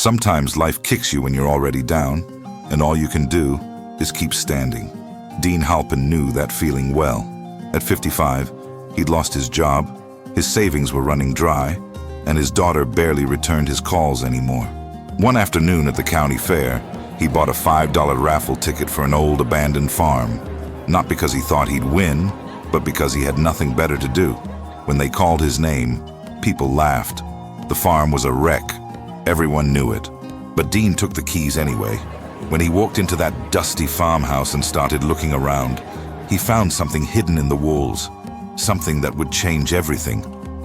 Sometimes life kicks you when you're already down, and all you can do is keep standing. Dean Halpin knew that feeling well. At 55, he'd lost his job, his savings were running dry, and his daughter barely returned his calls anymore. One afternoon at the county fair, he bought a $5 raffle ticket for an old abandoned farm. Not because he thought he'd win, but because he had nothing better to do. When they called his name, people laughed. The farm was a wreck. Everyone knew it. But Dean took the keys anyway. When he walked into that dusty farmhouse and started looking around, he found something hidden in the walls, something that would change everything.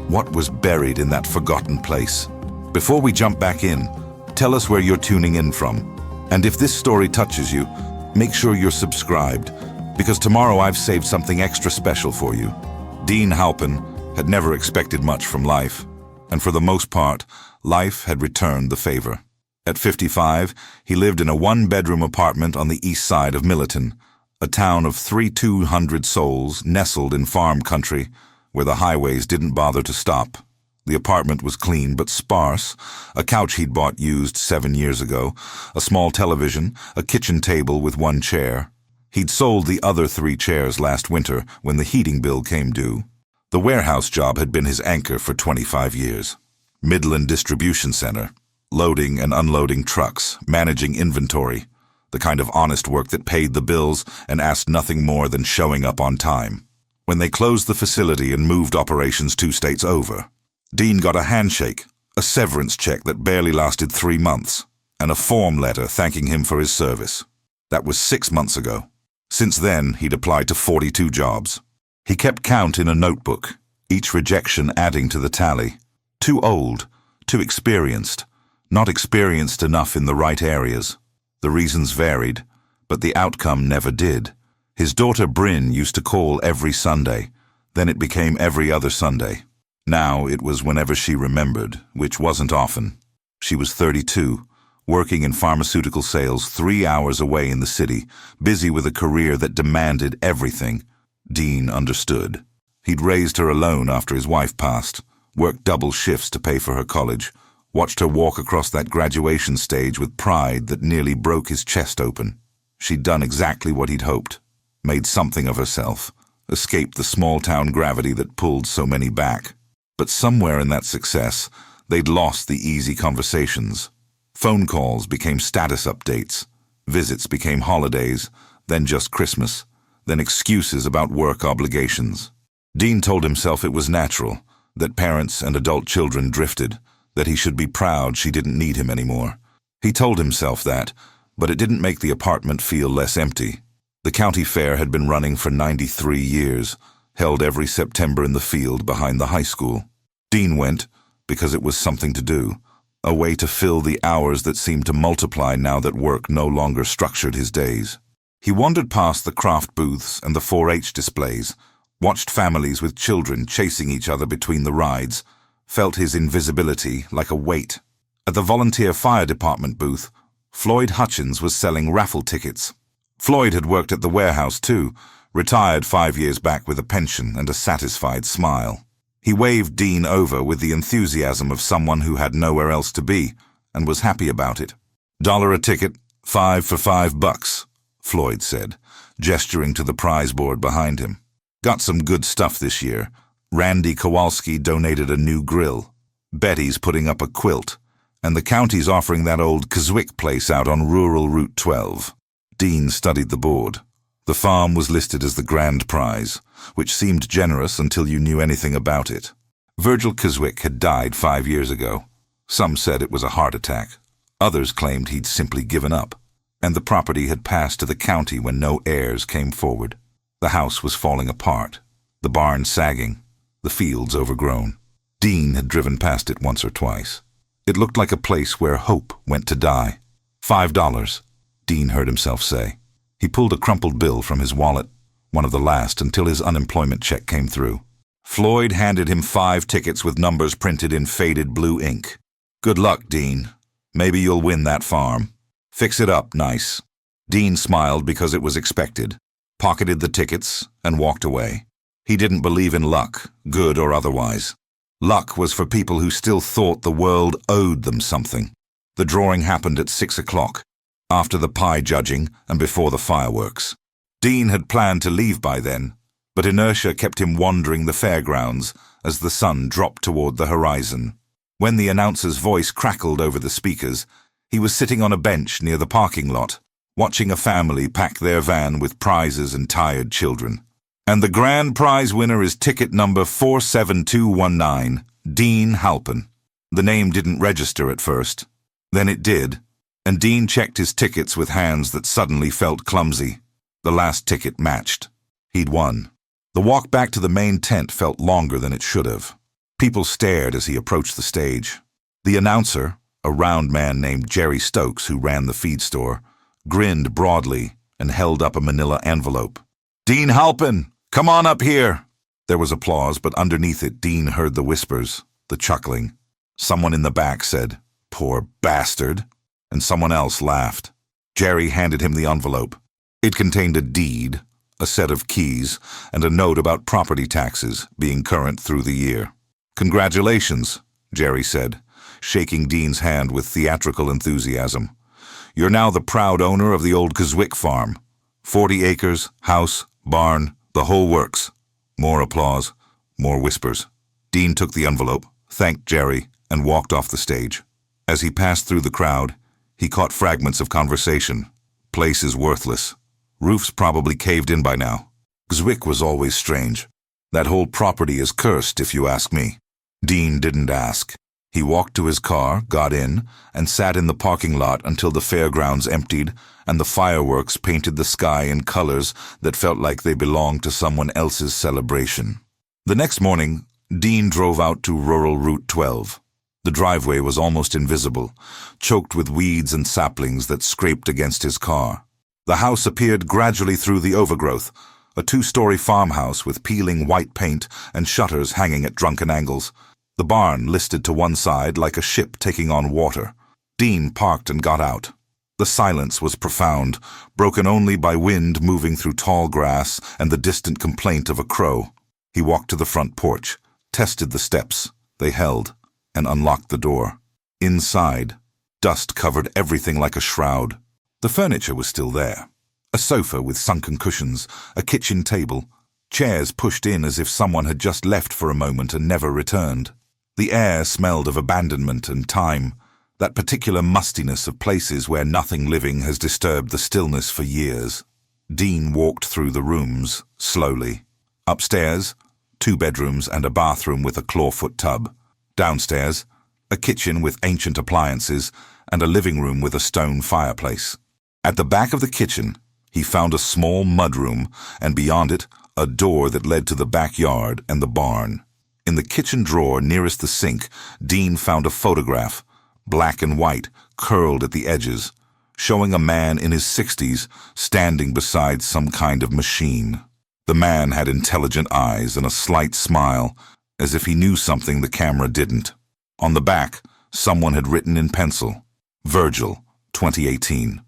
What was buried in that forgotten place? Before we jump back in, tell us where you're tuning in from. And if this story touches you, make sure you're subscribed, because tomorrow I've saved something extra special for you. Dean Halpin had never expected much from life, and for the most part, life had returned the favor. At 55, he lived in a one-bedroom apartment on the east side of Millerton, a town of 200 souls nestled in farm country where the highways didn't bother to stop. The apartment was clean but sparse, a couch he'd bought used 7 years ago, a small television, a kitchen table with one chair. He'd sold the other 3 chairs last winter when the heating bill came due. The warehouse job had been his anchor for 25 years. Midland Distribution Center, loading and unloading trucks, managing inventory, the kind of honest work that paid the bills and asked nothing more than showing up on time. When they closed the facility and moved operations 2 states over, Dean got a handshake, a severance check that barely lasted 3 months, and a form letter thanking him for his service. That was 6 months ago. Since then, he'd applied to 42 jobs. He kept count in a notebook, each rejection adding to the tally. Too old, too experienced, not experienced enough in the right areas. The reasons varied, but the outcome never did. His daughter Bryn used to call every Sunday, then it became every other Sunday. Now it was whenever she remembered, which wasn't often. She was 32, working in pharmaceutical sales 3 hours away in the city, busy with a career that demanded everything. Dean understood. He'd raised her alone after his wife passed, worked double shifts to pay for her college, watched her walk across that graduation stage with pride that nearly broke his chest open. She'd done exactly what he'd hoped, made something of herself, escaped the small-town gravity that pulled so many back. But somewhere in that success, they'd lost the easy conversations. Phone calls became status updates, visits became holidays, then just Christmas, then excuses about work obligations. Dean told himself it was natural, that parents and adult children drifted, that he should be proud she didn't need him anymore. He told himself that, but it didn't make the apartment feel less empty. The county fair had been running for 93 years, held every September in the field behind the high school. Dean went because it was something to do, a way to fill the hours that seemed to multiply now that work no longer structured his days. He wandered past the craft booths and the 4-H displays, watched families with children chasing each other between the rides, felt his invisibility like a weight. At the volunteer fire department booth, Floyd Hutchins was selling raffle tickets. Floyd had worked at the warehouse too, retired 5 years back with a pension and a satisfied smile. He waved Dean over with the enthusiasm of someone who had nowhere else to be, and was happy about it. $1 a ticket, 5 for $5, Floyd said, gesturing to the prize board behind him. Got some good stuff this year. Randy Kowalski donated a new grill. Betty's putting up a quilt. And the county's offering that old Kzwick place out on rural Route 12. Dean studied the board. The farm was listed as the grand prize, which seemed generous until you knew anything about it. Virgil Kzwick had died 5 years ago. Some said it was a heart attack. Others claimed he'd simply given up, and the property had passed to the county when no heirs came forward. The house was falling apart, the barn sagging, the fields overgrown. Dean had driven past it once or twice. It looked like a place where hope went to die. $5, Dean heard himself say. He pulled a crumpled bill from his wallet, one of the last until his unemployment check came through. Floyd handed him 5 tickets with numbers printed in faded blue ink. Good luck, Dean. Maybe you'll win that farm. Fix it up nice. Dean smiled because it was expected, pocketed the tickets, and walked away. He didn't believe in luck, good or otherwise. Luck was for people who still thought the world owed them something. The drawing happened at 6 o'clock, after the pie judging and before the fireworks. Dean had planned to leave by then, but inertia kept him wandering the fairgrounds as the sun dropped toward the horizon. When the announcer's voice crackled over the speakers, he was sitting on a bench near the parking lot, watching a family pack their van with prizes and tired children. And the grand prize winner is ticket number 47219, Dean Halpin. The name didn't register at first. Then it did, and Dean checked his tickets with hands that suddenly felt clumsy. The last ticket matched. He'd won. The walk back to the main tent felt longer than it should have. People stared as he approached the stage. The announcer, a round man named Jerry Stokes who ran the feed store, grinned broadly and held up a manila envelope. "Dean Halpin, come on up here!" There was applause, but underneath it Dean heard the whispers, the chuckling. Someone in the back said, "Poor bastard," and someone else laughed. Jerry handed him the envelope. It contained a deed, a set of keys, and a note about property taxes being current through the year. "Congratulations," Jerry said, shaking Dean's hand with theatrical enthusiasm. "You're now the proud owner of the old Kzwick farm. 40 acres, house, barn, the whole works." More applause, more whispers. Dean took the envelope, thanked Jerry, and walked off the stage. As he passed through the crowd, he caught fragments of conversation. "Place is worthless. Roof's probably caved in by now. Kzwick was always strange. That whole property is cursed, if you ask me." Dean didn't ask. He walked to his car, got in, and sat in the parking lot until the fairgrounds emptied and the fireworks painted the sky in colors that felt like they belonged to someone else's celebration. The next morning, Dean drove out to rural Route 12. The driveway was almost invisible, choked with weeds and saplings that scraped against his car. The house appeared gradually through the overgrowth, a 2-story farmhouse with peeling white paint and shutters hanging at drunken angles. The barn listed to one side like a ship taking on water. Dean parked and got out. The silence was profound, broken only by wind moving through tall grass and the distant complaint of a crow. He walked to the front porch, tested the steps. They held, and unlocked the door. Inside, dust covered everything like a shroud. The furniture was still there. A sofa with sunken cushions, a kitchen table, chairs pushed in as if someone had just left for a moment and never returned. The air smelled of abandonment and time, that particular mustiness of places where nothing living has disturbed the stillness for years. Dean walked through the rooms, slowly. Upstairs, 2 bedrooms and a bathroom with a clawfoot tub. Downstairs, a kitchen with ancient appliances and a living room with a stone fireplace. At the back of the kitchen, he found a small mudroom, and beyond it, a door that led to the backyard and the barn. In the kitchen drawer nearest the sink, Dean found a photograph, black and white, curled at the edges, showing a man in his 60s standing beside some kind of machine. The man had intelligent eyes and a slight smile, as if he knew something the camera didn't. On the back, someone had written in pencil, "Virgil, 2018.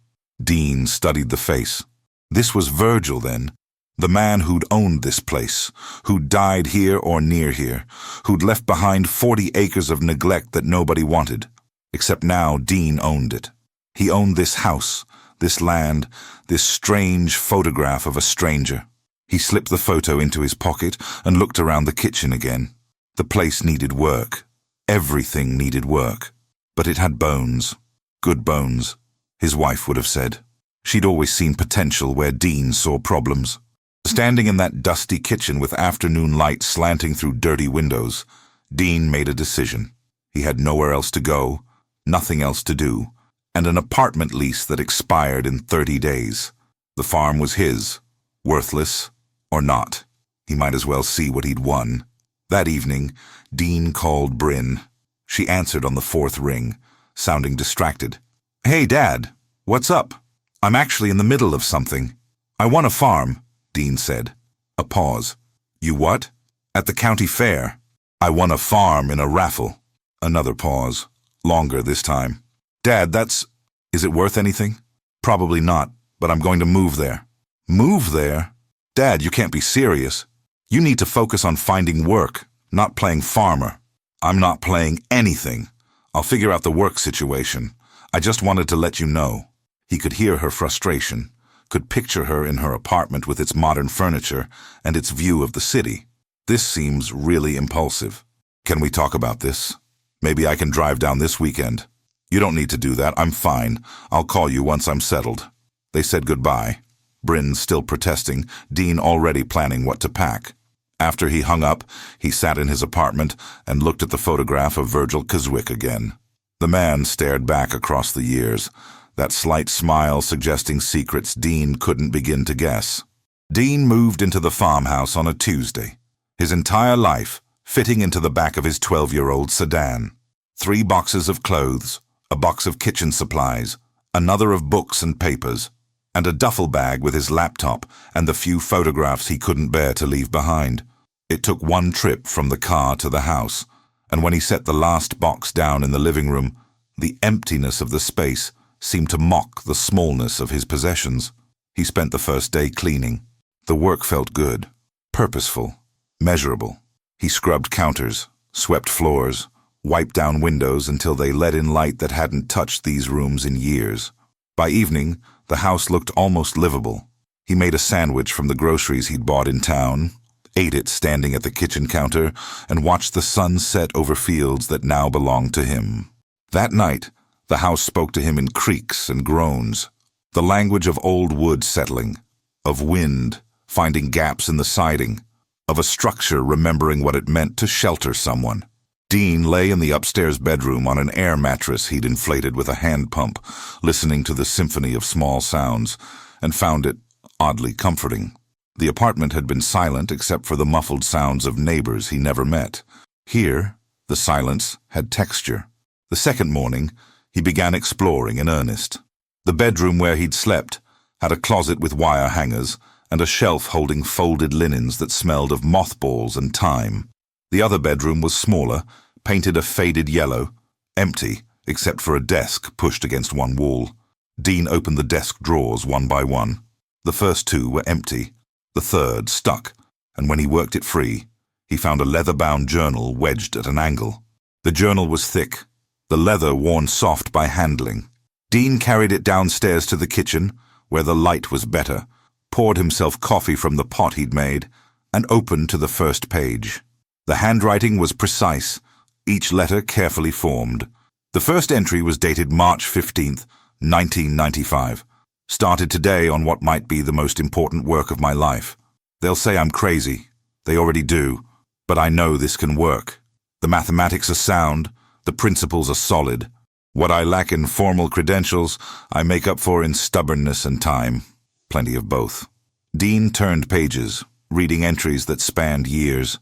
Dean studied the face. This was Virgil, then, the man who'd owned this place, who'd died here or near here, who'd left behind 40 acres of neglect that nobody wanted. Except now Dean owned it. He owned this house, this land, this strange photograph of a stranger. He slipped the photo into his pocket and looked around the kitchen again. The place needed work. Everything needed work. But it had bones. Good bones, his wife would have said. She'd always seen potential where Dean saw problems. Standing in that dusty kitchen with afternoon light slanting through dirty windows, Dean made a decision. He had nowhere else to go, nothing else to do, and an apartment lease that expired in 30 days. The farm was his, worthless or not. He might as well see what he'd won. That evening, Dean called Bryn. She answered on the 4th ring, sounding distracted. "Hey, Dad, what's up? I'm actually in the middle of something." "I won a farm," Dean said. A pause. "You what?" "At the county fair. I won a farm in a raffle." Another pause. Longer this time. "Dad, is it worth anything?" "Probably not, but I'm going to move there." "Move there? Dad, you can't be serious. You need to focus on finding work, not playing farmer." "I'm not playing anything. I'll figure out the work situation. I just wanted to let you know. He could hear her frustration, could picture her in her apartment with its modern furniture and its view of the city. This seems really impulsive. Can we talk about this? Maybe I can drive down this weekend. You don't need to do that. I'm fine. I'll call you once I'm settled. They said goodbye. Bryn still protesting, Dean already planning what to pack. After he hung up, he sat in his apartment and looked at the photograph of Virgil Kzwick again. The man stared back across the years, that slight smile suggesting secrets Dean couldn't begin to guess. Dean moved into the farmhouse on a Tuesday, his entire life fitting into the back of his 12-year-old sedan. 3 boxes of clothes, a box of kitchen supplies, another of books and papers, and a duffel bag with his laptop and the few photographs he couldn't bear to leave behind. It took one trip from the car to the house, and when he set the last box down in the living room, the emptiness of the space seemed to mock the smallness of his possessions. He spent the first day cleaning. The work felt good, purposeful, measurable. He scrubbed counters, swept floors, wiped down windows until they let in light that hadn't touched these rooms in years. By evening, the house looked almost livable. He made a sandwich from the groceries he'd bought in town, ate it standing at the kitchen counter, and watched the sun set over fields that now belonged to him. That night, the house spoke to him in creaks and groans, the language of old wood settling, of wind finding gaps in the siding, of a structure remembering what it meant to shelter someone. Dean lay in the upstairs bedroom on an air mattress he'd inflated with a hand pump, listening to the symphony of small sounds, and found it oddly comforting. The apartment had been silent except for the muffled sounds of neighbors he never met. Here, the silence had texture. The second morning, he began exploring in earnest. The bedroom where he'd slept had a closet with wire hangers and a shelf holding folded linens that smelled of mothballs and thyme. The other bedroom was smaller, painted a faded yellow, empty except for a desk pushed against one wall. Dean opened the desk drawers one by one. The first 2 were empty, the third stuck, and when he worked it free, he found a leather-bound journal wedged at an angle. The journal was thick, the leather worn soft by handling. Dean carried it downstairs to the kitchen, where the light was better, poured himself coffee from the pot he'd made, and opened to the first page. The handwriting was precise, each letter carefully formed. The first entry was dated March 15th, 1995. Started today on what might be the most important work of my life. They'll say I'm crazy. They already do. But I know this can work. The mathematics are sound. The principles are solid. What I lack in formal credentials, I make up for in stubbornness and time. Plenty of both. Dean turned pages, reading entries that spanned years.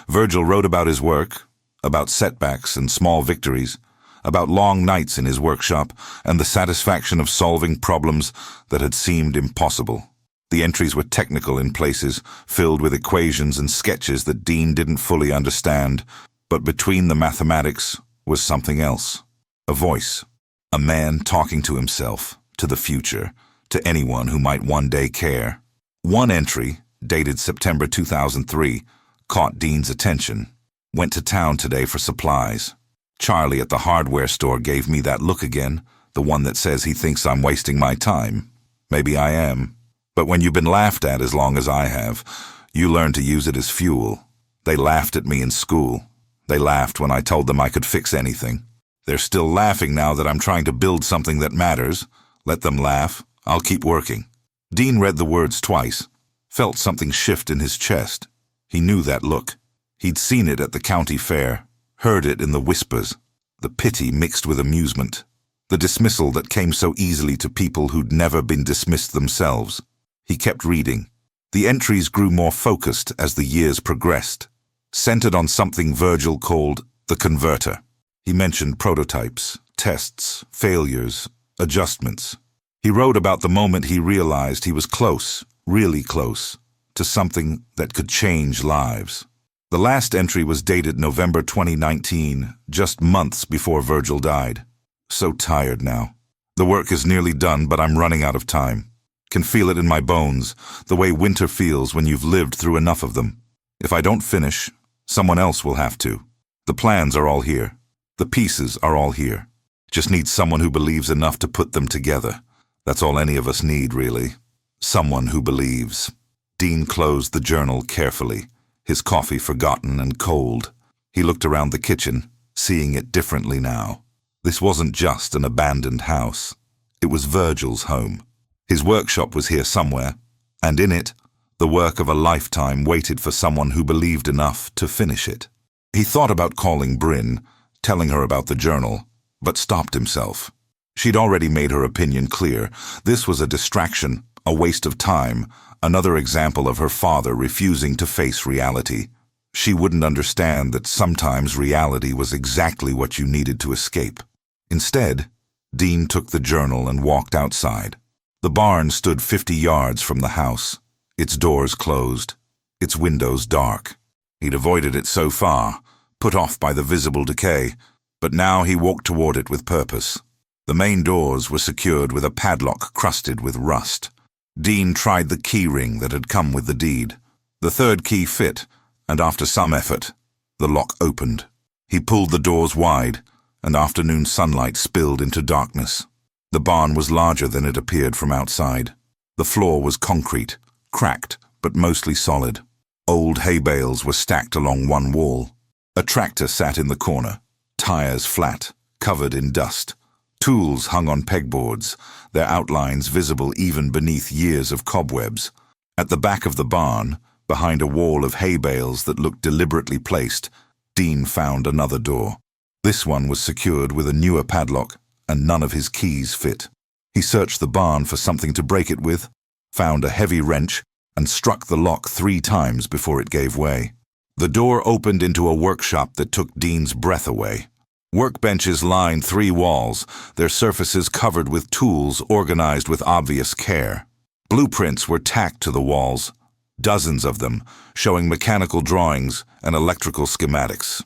Virgil wrote about his work, about setbacks and small victories, about long nights in his workshop and the satisfaction of solving problems that had seemed impossible. The entries were technical in places, filled with equations and sketches that Dean didn't fully understand, but between the mathematics was something else. A voice, a man talking to himself, to the future, to anyone who might one day care. One entry, dated September 2003, caught Dean's attention. Went to town today for supplies. Charlie at the hardware store gave me that look again, the one that says he thinks I'm wasting my time. Maybe I am. But when you've been laughed at as long as I have, you learn to use it as fuel. They laughed at me in school. They laughed when I told them I could fix anything. They're still laughing now that I'm trying to build something that matters. Let them laugh. I'll keep working. Dean read the words twice, felt something shift in his chest. He knew that look. He'd seen it at the county fair, heard it in the whispers, the pity mixed with amusement, the dismissal that came so easily to people who'd never been dismissed themselves. He kept reading. The entries grew more focused as the years progressed, centered on something Virgil called the converter. He mentioned prototypes, tests, failures, adjustments. He wrote about the moment he realized he was close, really close, to something that could change lives. The last entry was dated November 2019, just months before Virgil died. So tired now. The work is nearly done, but I'm running out of time. Can feel it in my bones, the way winter feels when you've lived through enough of them. If I don't finish, someone else will have to. The plans are all here. The pieces are all here. Just need someone who believes enough to put them together. That's all any of us need, really. Someone who believes. Dean closed the journal carefully, his coffee forgotten and cold. He looked around the kitchen, seeing it differently now. This wasn't just an abandoned house. It was Virgil's home. His workshop was here somewhere, and in it, the work of a lifetime waited for someone who believed enough to finish it. He thought about calling Bryn, telling her about the journal, but stopped himself. She'd already made her opinion clear. This was a distraction, a waste of time, another example of her father refusing to face reality. She wouldn't understand that sometimes reality was exactly what you needed to escape. Instead, Dean took the journal and walked outside. The barn stood 50 yards from the house, its doors closed, its windows dark. He'd avoided it so far, put off by the visible decay, but now he walked toward it with purpose. The main doors were secured with a padlock crusted with rust. Dean tried the key ring that had come with the deed. The third key fit, and after some effort, the lock opened. He pulled the doors wide, and afternoon sunlight spilled into darkness. The barn was larger than it appeared from outside. The floor was concrete, cracked, but mostly solid. Old hay bales were stacked along one wall. A tractor sat in the corner, tires flat, covered in dust. Tools hung on pegboards, their outlines visible even beneath years of cobwebs. At the back of the barn, behind a wall of hay bales that looked deliberately placed, Dean found another door. This one was secured with a newer padlock, and none of his keys fit. He searched the barn for something to break it with, found a heavy wrench, and struck the lock 3 times before it gave way. The door opened into a workshop that took Dean's breath away. Workbenches lined 3 walls, their surfaces covered with tools organized with obvious care. Blueprints were tacked to the walls, dozens of them, showing mechanical drawings and electrical schematics.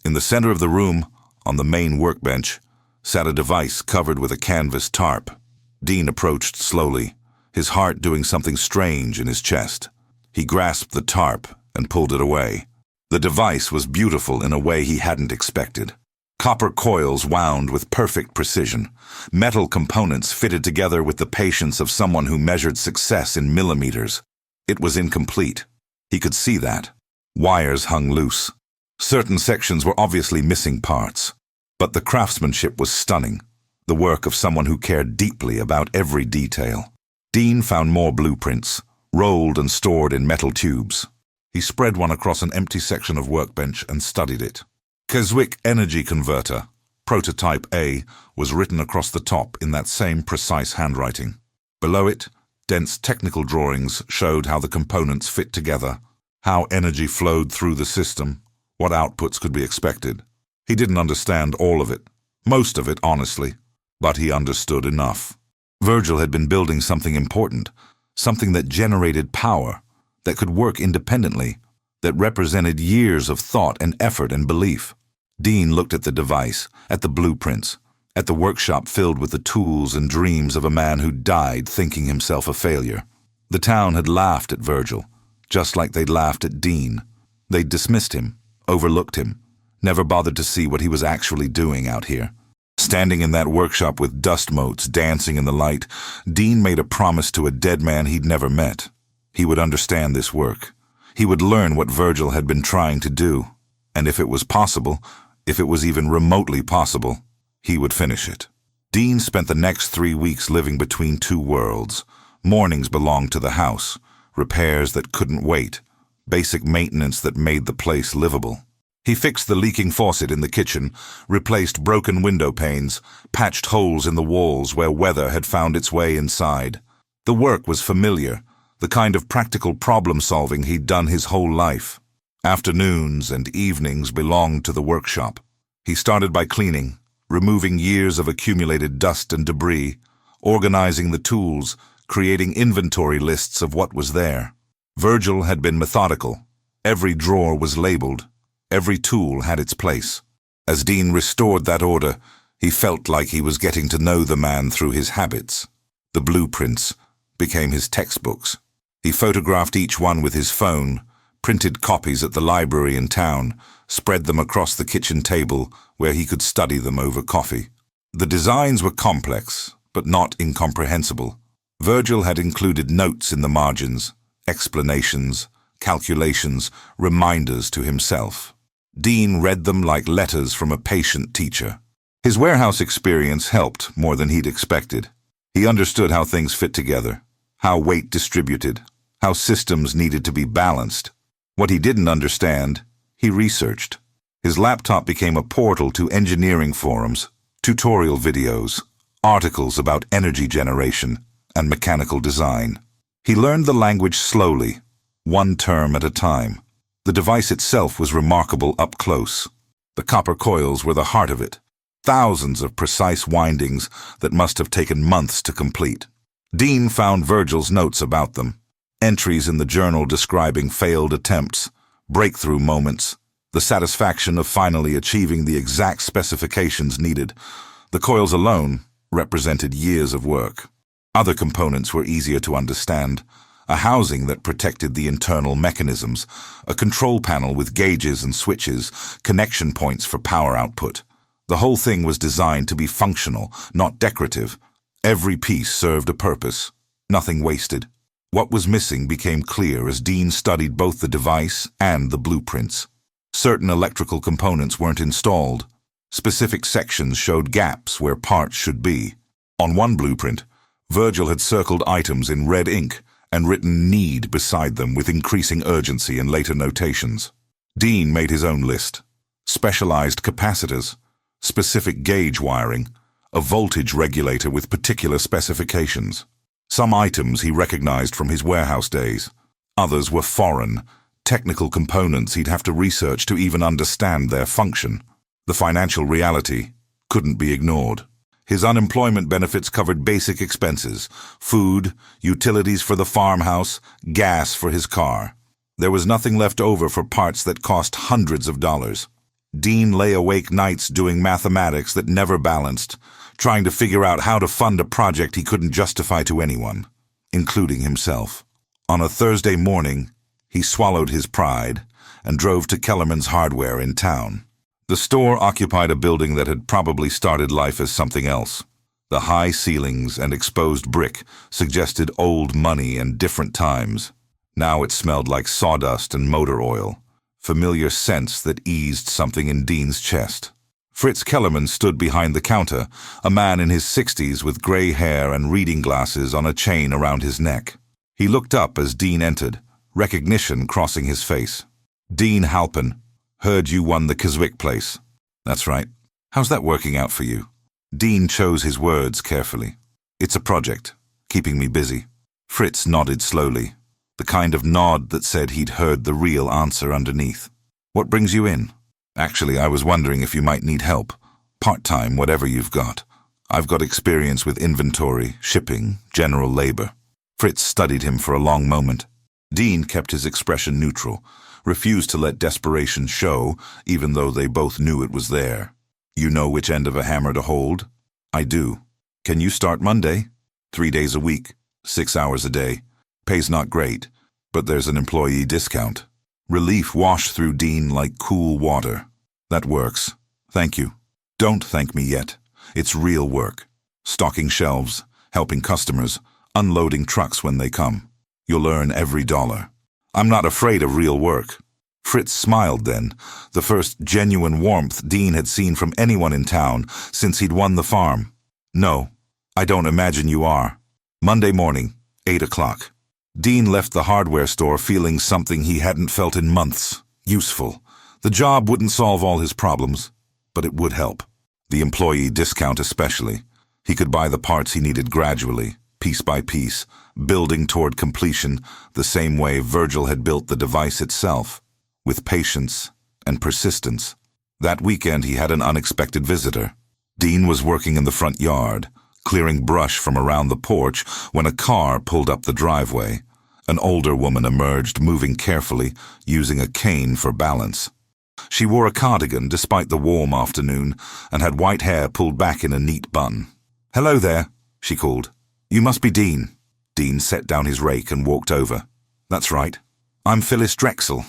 In the center of the room, on the main workbench, sat a device covered with a canvas tarp. Dean approached slowly, his heart doing something strange in his chest. He grasped the tarp and pulled it away. The device was beautiful in a way he hadn't expected. Copper coils wound with perfect precision. Metal components fitted together with the patience of someone who measured success in millimeters. It was incomplete. He could see that. Wires hung loose. Certain sections were obviously missing parts. But the craftsmanship was stunning, the work of someone who cared deeply about every detail. Dean found more blueprints, rolled and stored in metal tubes. He spread one across an empty section of workbench and studied it. Kzwick energy converter, prototype A, was written across the top in that same precise handwriting. Below it, dense technical drawings showed how the components fit together, how energy flowed through the system, what outputs could be expected. He didn't understand all of it, most of it, honestly, but he understood enough. Virgil had been building something important, something that generated power, that could work independently, that represented years of thought and effort and belief. Dean looked at the device, at the blueprints, at the workshop filled with the tools and dreams of a man who died thinking himself a failure. The town had laughed at Virgil, just like they'd laughed at Dean. They'd dismissed him, overlooked him, never bothered to see what he was actually doing out here. Standing in that workshop with dust motes dancing in the light, Dean made a promise to a dead man he'd never met. He would understand this work. He would learn what Virgil had been trying to do, and if it was possible, if it was even remotely possible, he would finish it. Dean spent the next 3 weeks living between 2 worlds. Mornings belonged to the house, repairs that couldn't wait, basic maintenance that made the place livable. He fixed the leaking faucet in the kitchen, replaced broken window panes, patched holes in the walls where weather had found its way inside. The work was familiar, the kind of practical problem-solving he'd done his whole life. Afternoons and evenings belonged to the workshop. He started by cleaning, removing years of accumulated dust and debris, organizing the tools, creating inventory lists of what was there. Virgil had been methodical. Every drawer was labeled. Every tool had its place. As Dean restored that order, he felt like he was getting to know the man through his habits. The blueprints became his textbooks. He photographed each one with his phone, printed copies at the library in town, spread them across the kitchen table where he could study them over coffee. The designs were complex, but not incomprehensible. Virgil had included notes in the margins, explanations, calculations, reminders to himself. Dean read them like letters from a patient teacher. His warehouse experience helped more than he'd expected. He understood how things fit together, how weight distributed, how systems needed to be balanced. What he didn't understand, he researched. His laptop became a portal to engineering forums, tutorial videos, articles about energy generation and mechanical design. He learned the language slowly, one term at a time. The device itself was remarkable up close. The copper coils were the heart of it, thousands of precise windings that must have taken months to complete. Dean found Virgil's notes about them, entries in the journal describing failed attempts, breakthrough moments, the satisfaction of finally achieving the exact specifications needed. The coils alone represented years of work. Other components were easier to understand. A housing that protected the internal mechanisms, a control panel with gauges and switches, connection points for power output. The whole thing was designed to be functional, not decorative. Every piece served a purpose, nothing wasted. What was missing became clear as Dean studied both the device and the blueprints. Certain electrical components weren't installed. Specific sections showed gaps where parts should be. On one blueprint, Virgil had circled items in red ink and written "need" beside them with increasing urgency in later notations. Dean made his own list. Specialized capacitors, specific gauge wiring, a voltage regulator with particular specifications. Some items he recognized from his warehouse days. Others were foreign, technical components he'd have to research to even understand their function. The financial reality couldn't be ignored. His unemployment benefits covered basic expenses: food, utilities for the farmhouse, gas for his car. There was nothing left over for parts that cost hundreds of dollars. Dean lay awake nights doing mathematics that never balanced, trying to figure out how to fund a project he couldn't justify to anyone, including himself. On a Thursday morning, he swallowed his pride and drove to Kellerman's Hardware in town. The store occupied a building that had probably started life as something else. The high ceilings and exposed brick suggested old money and different times. Now it smelled like sawdust and motor oil, familiar scents that eased something in Dean's chest. Fritz Kellerman stood behind the counter, a man in his 60s with gray hair and reading glasses on a chain around his neck. He looked up as Dean entered, recognition crossing his face. "Dean Halpin. Heard you won the Kzwick place." "That's right. How's that working out for you?" Dean chose his words carefully. "It's a project, keeping me busy." Fritz nodded slowly, the kind of nod that said he'd heard the real answer underneath. "What brings you in?" "Actually, I was wondering if you might need help. Part-time, whatever you've got. I've got experience with inventory, shipping, general labor." Fritz studied him for a long moment. Dean kept his expression neutral, refused to let desperation show, even though they both knew it was there. "You know which end of a hammer to hold?" "I do." "Can you start Monday?" 3 days a week, 6 hours a day. Pay's not great, but there's an employee discount. Relief washed through Dean like cool water. "That works. Thank you." "Don't thank me yet. It's real work. Stocking shelves, helping customers, unloading trucks when they come. You'll earn every dollar." "I'm not afraid of real work." Fritz smiled then, the first genuine warmth Dean had seen from anyone in town since he'd won the farm. "No, I don't imagine you are. Monday morning, 8 o'clock. Dean left the hardware store feeling something he hadn't felt in months. Useful. The job wouldn't solve all his problems, but it would help. The employee discount especially. He could buy the parts he needed gradually, piece by piece, building toward completion the same way Virgil had built the device itself, with patience and persistence. That weekend he had an unexpected visitor. Dean was working in the front yard, clearing brush from around the porch when a car pulled up the driveway. An older woman emerged, moving carefully, using a cane for balance. She wore a cardigan despite the warm afternoon and had white hair pulled back in a neat bun. "Hello there," she called. "You must be Dean." Dean set down his rake and walked over. "That's right. I'm Phyllis Drexel.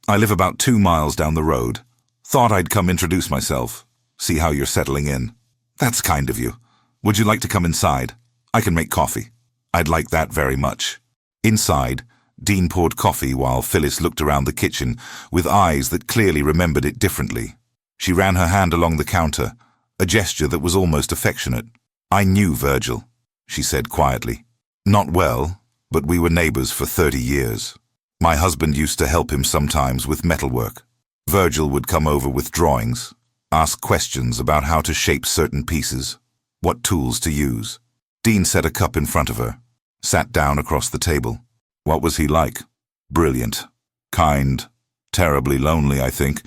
I live about 2 miles down the road. Thought I'd come introduce myself, see how you're settling in." That's kind of you. Would you like to come inside? I can make coffee. I'd like that very much. Inside, Dean poured coffee while Phyllis looked around the kitchen with eyes that clearly remembered it differently. She ran her hand along the counter, a gesture that was almost affectionate. I knew Virgil, she said quietly. Not well, but we were neighbors for 30 years. My husband used to help him sometimes with metalwork. Virgil would come over with drawings, ask questions about how to shape certain pieces, what tools to use. Dean set a cup in front of her, sat down across the table. What was he like? Brilliant. Kind. Terribly lonely, I think,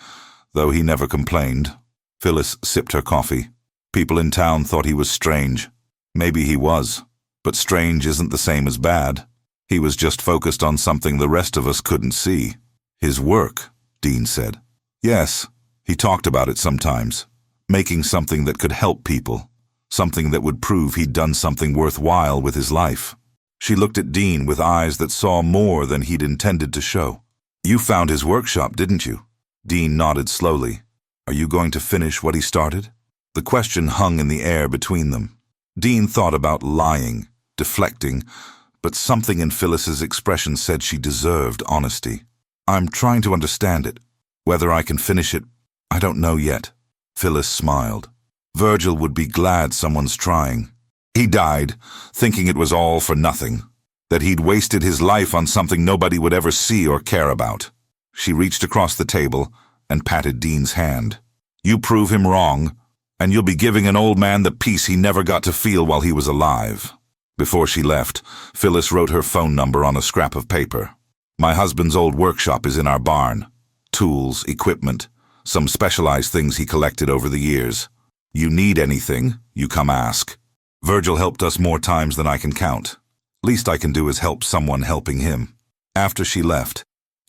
though he never complained. Phyllis sipped her coffee. People in town thought he was strange. Maybe he was, but strange isn't the same as bad. He was just focused on something the rest of us couldn't see. His work, Dean said. Yes, he talked about it sometimes. Making something that could help people. Something that would prove he'd done something worthwhile with his life. She looked at Dean with eyes that saw more than he'd intended to show. You found his workshop, didn't you? Dean nodded slowly. Are you going to finish what he started? The question hung in the air between them. Dean thought about lying, deflecting, but something in Phyllis's expression said she deserved honesty. I'm trying to understand it. Whether I can finish it, I don't know yet. Phyllis smiled. Virgil would be glad someone's trying. He died, thinking it was all for nothing, that he'd wasted his life on something nobody would ever see or care about. She reached across the table and patted Dean's hand. You prove him wrong, and you'll be giving an old man the peace he never got to feel while he was alive. Before she left, Phyllis wrote her phone number on a scrap of paper. My husband's old workshop is in our barn. Tools, equipment, some specialized things he collected over the years. You need anything, you come ask. Virgil helped us more times than I can count. Least I can do is help someone helping him. After she left,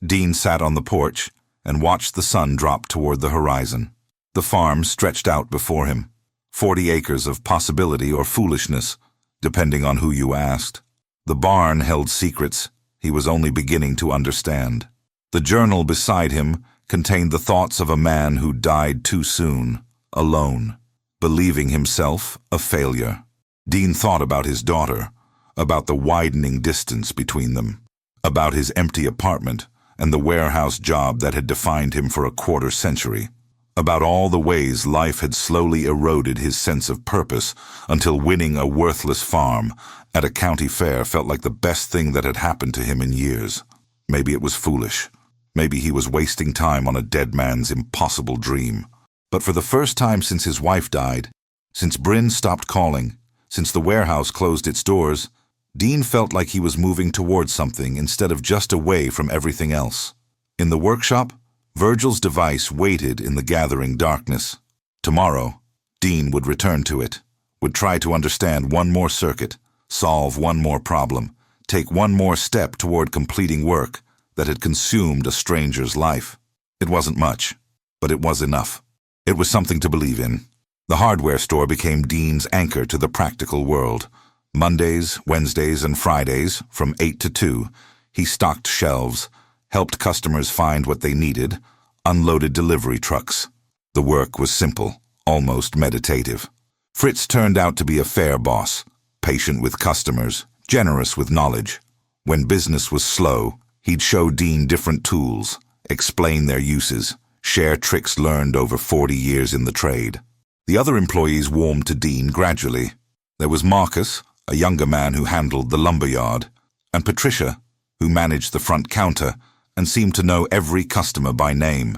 Dean sat on the porch and watched the sun drop toward the horizon. The farm stretched out before him, 40 acres of possibility or foolishness, depending on who you asked. The barn held secrets he was only beginning to understand. The journal beside him contained the thoughts of a man who died too soon, alone, believing himself a failure. Dean thought about his daughter, about the widening distance between them, about his empty apartment and the warehouse job that had defined him for a quarter century, about all the ways life had slowly eroded his sense of purpose until winning a worthless farm at a county fair felt like the best thing that had happened to him in years. Maybe it was foolish. Maybe he was wasting time on a dead man's impossible dream. But for the first time since his wife died, since Bryn stopped calling, since the warehouse closed its doors, Dean felt like he was moving towards something instead of just away from everything else. In the workshop, Virgil's device waited in the gathering darkness. Tomorrow, Dean would return to it, would try to understand one more circuit, solve one more problem, take one more step toward completing work that had consumed a stranger's life. It wasn't much, but it was enough. It was something to believe in. The hardware store became Dean's anchor to the practical world. Mondays, Wednesdays, and Fridays, from 8 to 2, he stocked shelves, helped customers find what they needed, unloaded delivery trucks. The work was simple, almost meditative. Fritz turned out to be a fair boss, patient with customers, generous with knowledge. When business was slow, he'd show Dean different tools, explain their uses, share tricks learned over 40 years in the trade. The other employees warmed to Dean gradually. There was Marcus, a younger man who handled the lumberyard, and Patricia, who managed the front counter and seemed to know every customer by name.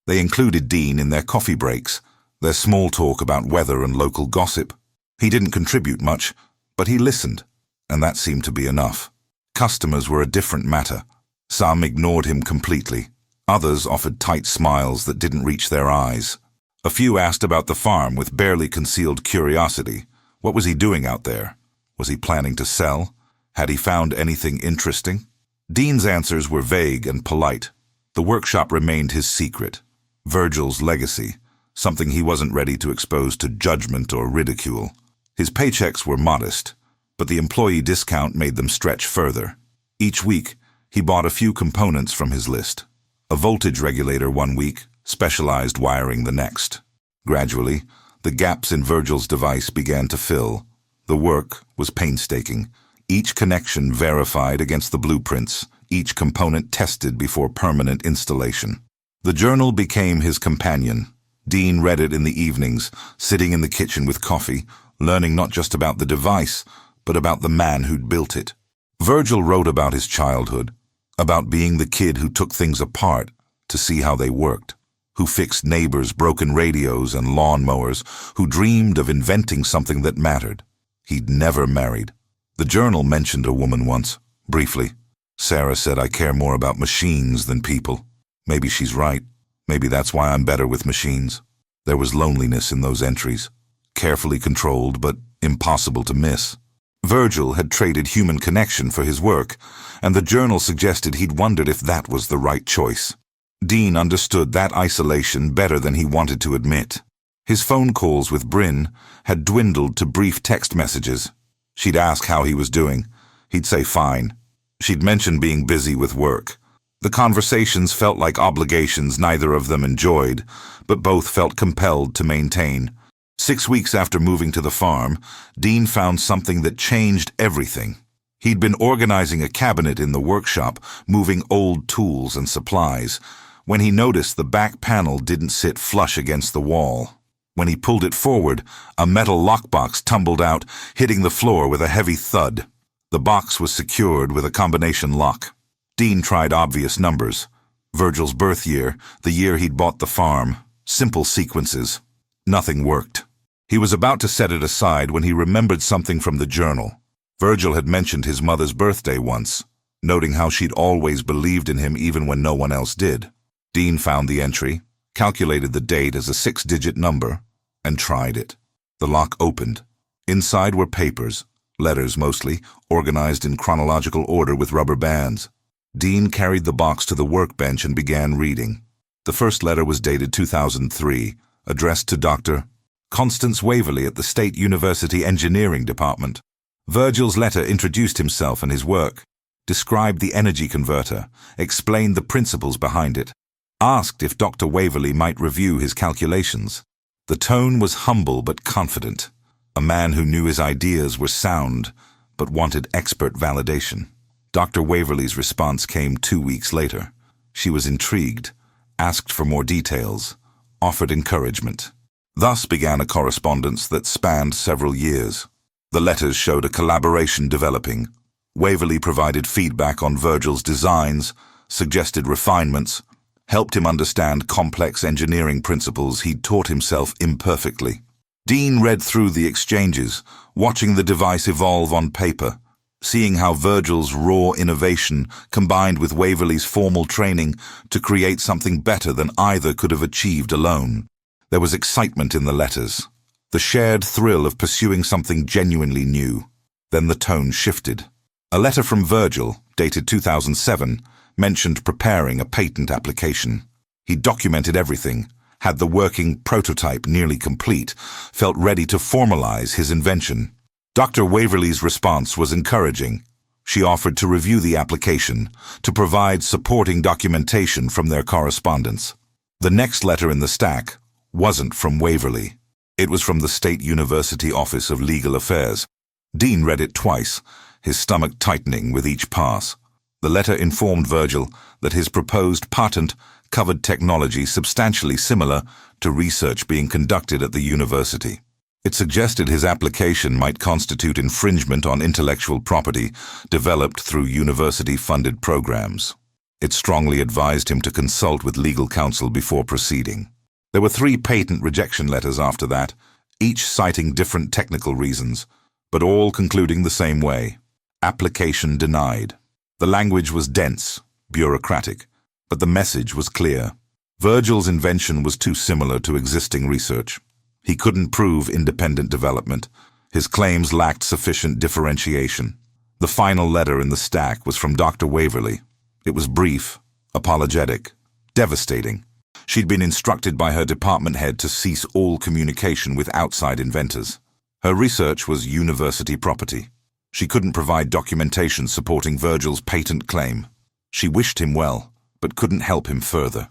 They included Dean in their coffee breaks, their small talk about weather and local gossip. He didn't contribute much, but he listened, and that seemed to be enough. Customers were a different matter. Some ignored him completely. Others offered tight smiles that didn't reach their eyes. A few asked about the farm with barely concealed curiosity. What was he doing out there? Was he planning to sell? Had he found anything interesting? Dean's answers were vague and polite. The workshop remained his secret, Virgil's legacy, something he wasn't ready to expose to judgment or ridicule. His paychecks were modest, but the employee discount made them stretch further. Each week, he bought a few components from his list. A voltage regulator one week, specialized wiring the next. Gradually, The gaps in Virgil's device began to fill. The work was painstaking. Each connection verified against the blueprints, each component tested before permanent installation. The journal became his companion. Dean read it in the evenings, sitting in the kitchen with coffee, learning not just about the device, but about the man who'd built it. Virgil wrote about his childhood, about being the kid who took things apart to see how they worked, who fixed neighbors' broken radios and lawnmowers, who dreamed of inventing something that mattered. He'd never married. The journal mentioned a woman once, briefly. Sarah said, "I care more about machines than people." Maybe she's right. Maybe that's why I'm better with machines. There was loneliness in those entries, carefully controlled but impossible to miss. Virgil had traded human connection for his work, and the journal suggested he'd wondered if that was the right choice. Dean understood that isolation better than he wanted to admit. His phone calls with Bryn had dwindled to brief text messages. She'd ask how he was doing. He'd say fine. She'd mention being busy with work. The conversations felt like obligations neither of them enjoyed, but both felt compelled to maintain. 6 weeks after moving to the farm, Dean found something that changed everything. He'd been organizing a cabinet in the workshop, moving old tools and supplies, when he noticed the back panel didn't sit flush against the wall. When he pulled it forward, a metal lockbox tumbled out, hitting the floor with a heavy thud. The box was secured with a combination lock. Dean tried obvious numbers. Virgil's birth year, the year he'd bought the farm. Simple sequences. Nothing worked. He was about to set it aside when he remembered something from the journal. Virgil had mentioned his mother's birthday once, noting how she'd always believed in him even when no one else did. Dean found the entry, calculated the date as a 6-digit number, and tried it. The lock opened. Inside were papers, letters mostly, organized in chronological order with rubber bands. Dean carried the box to the workbench and began reading. The first letter was dated 2003, addressed to Dr. Constance Waverley at the State University Engineering Department. Virgil's letter introduced himself and his work, described the energy converter, explained the principles behind it, asked if Dr. Waverley might review his calculations. The tone was humble but confident, a man who knew his ideas were sound but wanted expert validation. Dr. Waverley's response came 2 weeks later. She was intrigued, asked for more details, offered encouragement. Thus began a correspondence that spanned several years. The letters showed a collaboration developing. Waverley provided feedback on Virgil's designs, suggested refinements, helped him understand complex engineering principles he'd taught himself imperfectly. Dean read through the exchanges, watching the device evolve on paper, seeing how Virgil's raw innovation combined with Waverley's formal training to create something better than either could have achieved alone. There was excitement in the letters, the shared thrill of pursuing something genuinely new. Then the tone shifted. A letter from Virgil, dated 2007, mentioned preparing a patent application. He documented everything, had the working prototype nearly complete, felt ready to formalize his invention. Dr. Waverley's response was encouraging. She offered to review the application, to provide supporting documentation from their correspondence. The next letter in the stack wasn't from Waverley. It was from the State University Office of Legal Affairs. Dean read it twice, his stomach tightening with each pass. The letter informed Virgil that his proposed patent covered technology substantially similar to research being conducted at the university. It suggested his application might constitute infringement on intellectual property developed through university-funded programs. It strongly advised him to consult with legal counsel before proceeding. There were 3 patent rejection letters after that, each citing different technical reasons, but all concluding the same way: application denied. The language was dense, bureaucratic, but the message was clear. Virgil's invention was too similar to existing research. He couldn't prove independent development. His claims lacked sufficient differentiation. The final letter in the stack was from Dr. Waverley. It was brief, apologetic, devastating. She'd been instructed by her department head to cease all communication with outside inventors. Her research was university property. She couldn't provide documentation supporting Virgil's patent claim. She wished him well, but couldn't help him further.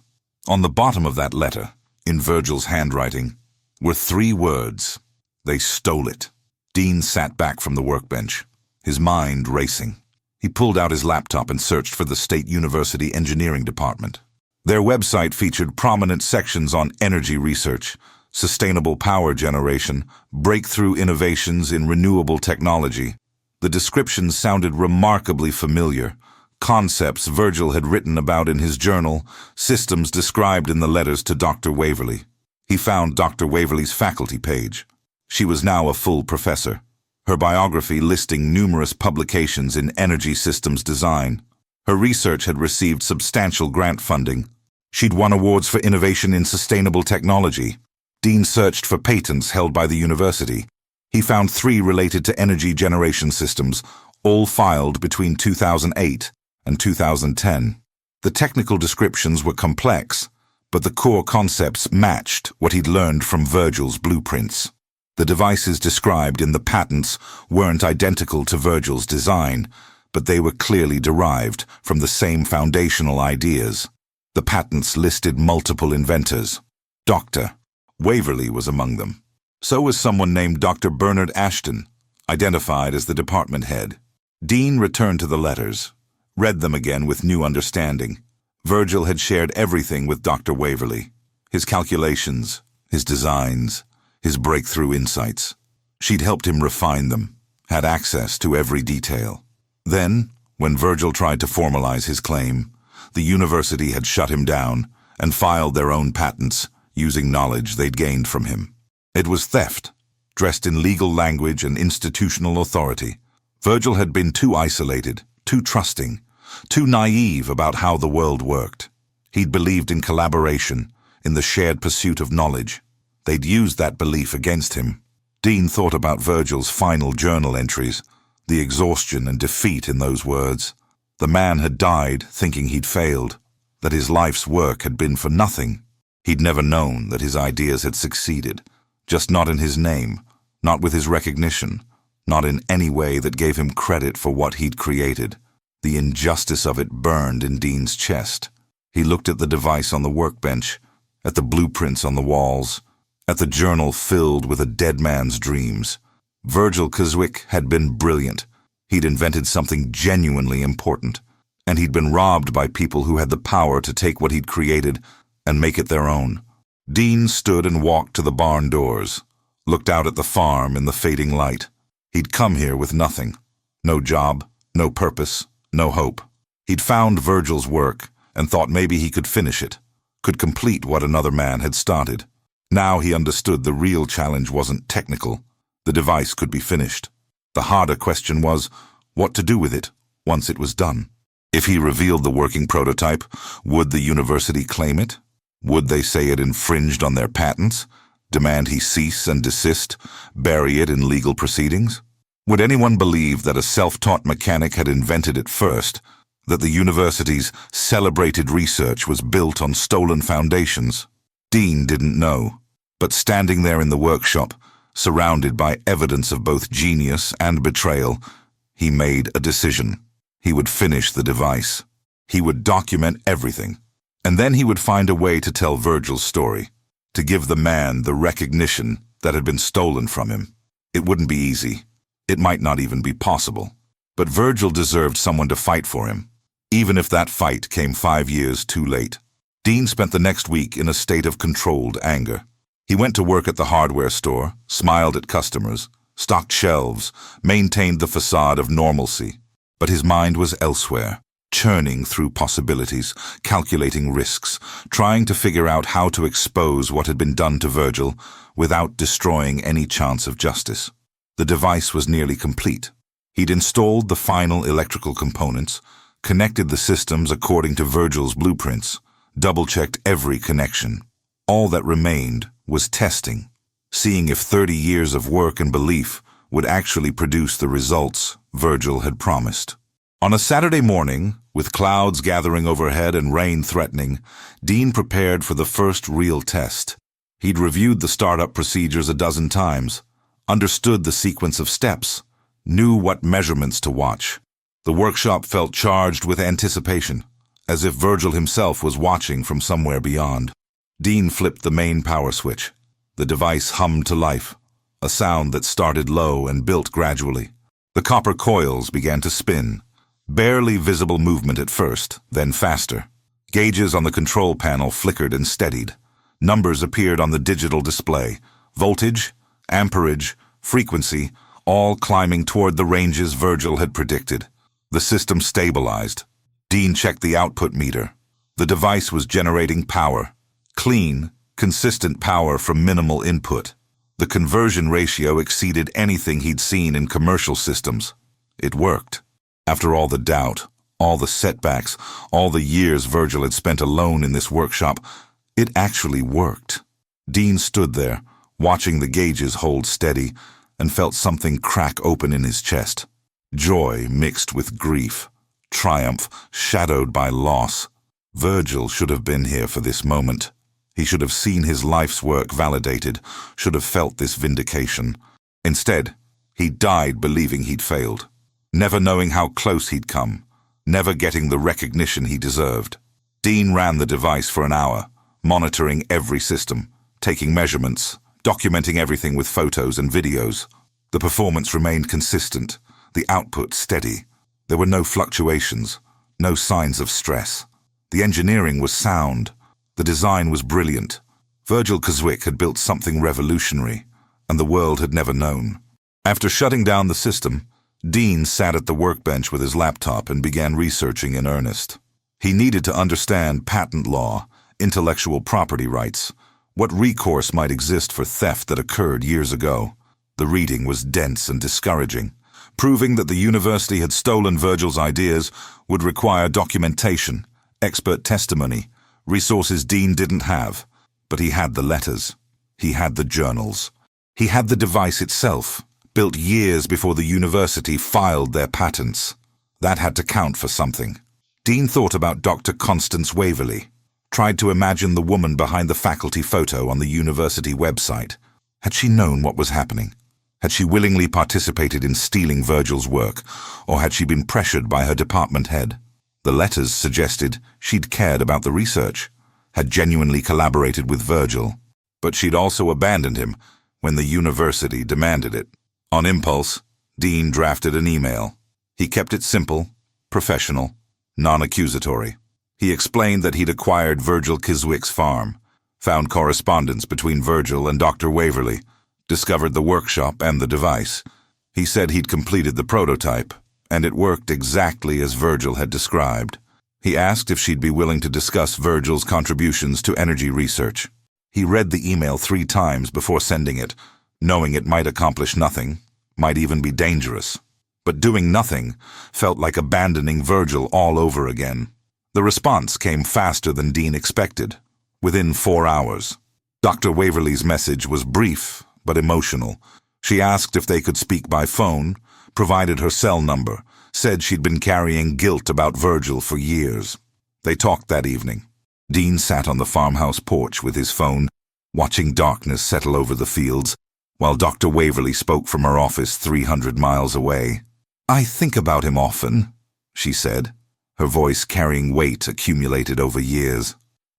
On the bottom of that letter, in Virgil's handwriting, were 3 words. They stole it. Dean sat back from the workbench, his mind racing. He pulled out his laptop and searched for the State University Engineering Department. Their website featured prominent sections on energy research, sustainable power generation, breakthrough innovations in renewable technology. The descriptions sounded remarkably familiar. Concepts Virgil had written about in his journal, systems described in the letters to Dr. Waverly. He found Dr. Waverly's faculty page. She was now a full professor, her biography listing numerous publications in energy systems design. Her research had received substantial grant funding. She'd won awards for innovation in sustainable technology. Dean searched for patents held by the university. He found 3 related to energy generation systems, all filed between 2008 and 2010. The technical descriptions were complex, but the core concepts matched what he'd learned from Virgil's blueprints. The devices described in the patents weren't identical to Virgil's design, but they were clearly derived from the same foundational ideas. The patents listed multiple inventors. Dr. Waverly was among them. So was someone named Dr. Bernard Ashton, identified as the department head. Dean returned to the letters, read them again with new understanding. Virgil had shared everything with Dr. Waverly, his calculations, his designs, his breakthrough insights. She'd helped him refine them, had access to every detail. Then, when Virgil tried to formalize his claim, the university had shut him down and filed their own patents using knowledge they'd gained from him. It was theft, dressed in legal language and institutional authority. Virgil had been too isolated, too trusting, too naive about how the world worked. He'd believed in collaboration, in the shared pursuit of knowledge. They'd used that belief against him. Dean thought about Virgil's final journal entries, the exhaustion and defeat in those words. The man had died thinking he'd failed, that his life's work had been for nothing. He'd never known that his ideas had succeeded, just not in his name, not with his recognition, not in any way that gave him credit for what he'd created. The injustice of it burned in Dean's chest. He looked at the device on the workbench, at the blueprints on the walls, at the journal filled with a dead man's dreams. Virgil Kzwick had been brilliant. He'd invented something genuinely important, and he'd been robbed by people who had the power to take what he'd created and make it their own. Dean stood and walked to the barn doors, looked out at the farm in the fading light. He'd come here with nothing. No job, no purpose, no hope. He'd found Virgil's work and thought maybe he could finish it, could complete what another man had started. Now he understood the real challenge wasn't technical. The device could be finished. The harder question was what to do with it once it was done. If he revealed the working prototype, would the university claim it? Would they say it infringed on their patents, demand he cease and desist, bury it in legal proceedings? Would anyone believe that a self-taught mechanic had invented it first, that the university's celebrated research was built on stolen foundations? Dean didn't know, but standing there in the workshop, surrounded by evidence of both genius and betrayal, he made a decision. He would finish the device. He would document everything. And then he would find a way to tell Virgil's story, to give the man the recognition that had been stolen from him. It wouldn't be easy. It might not even be possible. But Virgil deserved someone to fight for him, even if that fight came 5 years too late. Dean spent the next week in a state of controlled anger. He went to work at the hardware store, smiled at customers, stocked shelves, maintained the facade of normalcy. But his mind was elsewhere, churning through possibilities, calculating risks, trying to figure out how to expose what had been done to Virgil without destroying any chance of justice. The device was nearly complete. He'd installed the final electrical components, connected the systems according to Virgil's blueprints, double-checked every connection. All that remained was testing, seeing if 30 years of work and belief would actually produce the results Virgil had promised. On a Saturday morning, with clouds gathering overhead and rain threatening, Dean prepared for the first real test. He'd reviewed the startup procedures a dozen times, understood the sequence of steps, knew what measurements to watch. The workshop felt charged with anticipation, as if Virgil himself was watching from somewhere beyond. Dean flipped the main power switch. The device hummed to life, a sound that started low and built gradually. The copper coils began to spin, barely visible movement at first, then faster. Gauges on the control panel flickered and steadied. Numbers appeared on the digital display. Voltage, amperage, frequency, all climbing toward the ranges Virgil had predicted. The system stabilized. Dean checked the output meter. The device was generating power. Clean, consistent power from minimal input. The conversion ratio exceeded anything he'd seen in commercial systems. It worked. After all the doubt, all the setbacks, all the years Virgil had spent alone in this workshop, it actually worked. Dean stood there, watching the gauges hold steady, and felt something crack open in his chest. Joy mixed with grief, triumph shadowed by loss. Virgil should have been here for this moment. He should have seen his life's work validated, should have felt this vindication. Instead, he died believing he'd failed, never knowing how close he'd come, never getting the recognition he deserved. Dean ran the device for an hour, monitoring every system, taking measurements, documenting everything with photos and videos. The performance remained consistent, the output steady. There were no fluctuations, no signs of stress. The engineering was sound. The design was brilliant. Virgil Kzwick had built something revolutionary, and the world had never known. After shutting down the system, Dean sat at the workbench with his laptop and began researching in earnest. He needed to understand patent law, intellectual property rights, what recourse might exist for theft that occurred years ago. The reading was dense and discouraging. Proving that the university had stolen Virgil's ideas would require documentation, expert testimony, resources Dean didn't have. But he had the letters. He had the journals. He had the device itself, built years before the university filed their patents. That had to count for something. Dean thought about Dr. Constance Waverley, tried to imagine the woman behind the faculty photo on the university website. Had she known what was happening? Had she willingly participated in stealing Virgil's work, or had she been pressured by her department head? The letters suggested she'd cared about the research, had genuinely collaborated with Virgil, but she'd also abandoned him when the university demanded it. On impulse, Dean drafted an email. He kept it simple, professional, non-accusatory. He explained that he'd acquired Virgil Kzwick's farm, found correspondence between Virgil and Dr. Waverley, discovered the workshop and the device. He said he'd completed the prototype, and it worked exactly as Virgil had described. He asked if she'd be willing to discuss Virgil's contributions to energy research. He read the email 3 times before sending it, knowing it might accomplish nothing, might even be dangerous. But doing nothing felt like abandoning Virgil all over again. The response came faster than Dean expected, within 4 hours. Dr. Waverley's message was brief but emotional. She asked if they could speak by phone, provided her cell number, said she'd been carrying guilt about Virgil for years. They talked that evening. Dean sat on the farmhouse porch with his phone, watching darkness settle over the fields, while Dr. Waverley spoke from her office 300 miles away. "I think about him often," she said, her voice carrying weight accumulated over years.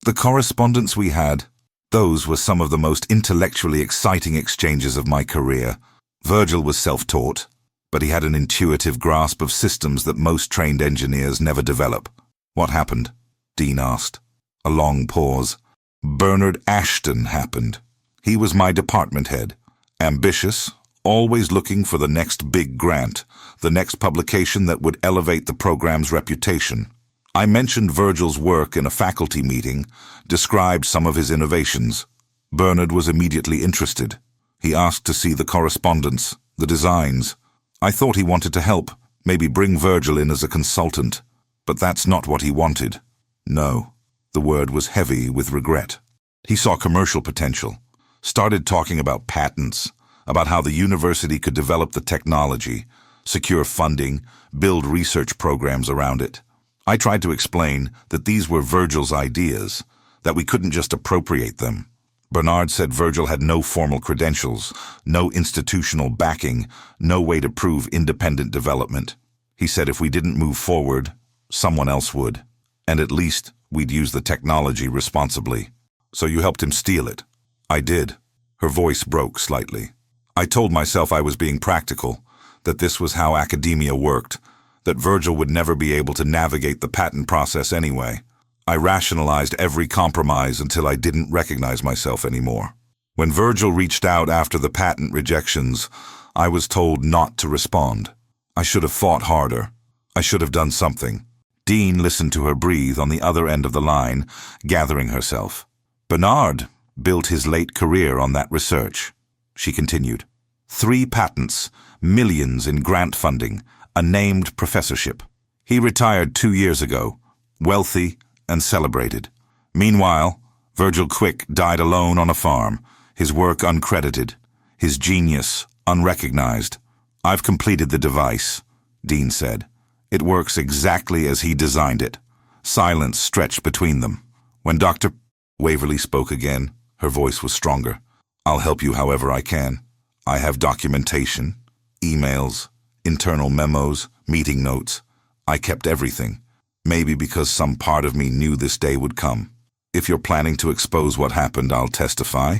"The correspondence we had, those were some of the most intellectually exciting exchanges of my career. Virgil was self-taught, but he had an intuitive grasp of systems that most trained engineers never develop." "What happened?" Dean asked. A long pause. "Bernard Ashton happened. He was my department head. Ambitious, always looking for the next big grant, the next publication that would elevate the program's reputation. I mentioned Virgil's work in a faculty meeting, described some of his innovations. Bernard was immediately interested. He asked to see the correspondence, the designs. I thought he wanted to help, maybe bring Virgil in as a consultant. But that's not what he wanted. No." The word was heavy with regret. He saw commercial potential, started talking about patents, about how the university could develop the technology, secure funding, build research programs around it. I tried to explain that these were Virgil's ideas, that we couldn't just appropriate them. Bernard said Virgil had no formal credentials, no institutional backing, no way to prove independent development. He said if we didn't move forward, someone else would, and at least we'd use the technology responsibly. "So you helped him steal it?" "I did." Her voice broke slightly. I told myself I was being practical, that this was how academia worked, that Virgil would never be able to navigate the patent process anyway. I rationalized every compromise until I didn't recognize myself anymore. When Virgil reached out after the patent rejections, I was told not to respond. I should have fought harder. I should have done something. Dean listened to her breathe on the other end of the line, gathering herself. Bernard built his late career on that research, she continued. 3 patents, millions in grant funding, a named professorship. He retired 2 years ago, wealthy and celebrated. Meanwhile, Virgil Kzwick died alone on a farm, his work uncredited, his genius unrecognized. I've completed the device, Dean said. It works exactly as he designed it. Silence stretched between them. When Dr. Waverly spoke again, her voice was stronger. I'll help you however I can. I have documentation, emails, internal memos, meeting notes. I kept everything. Maybe because some part of me knew this day would come. If you're planning to expose what happened, I'll testify.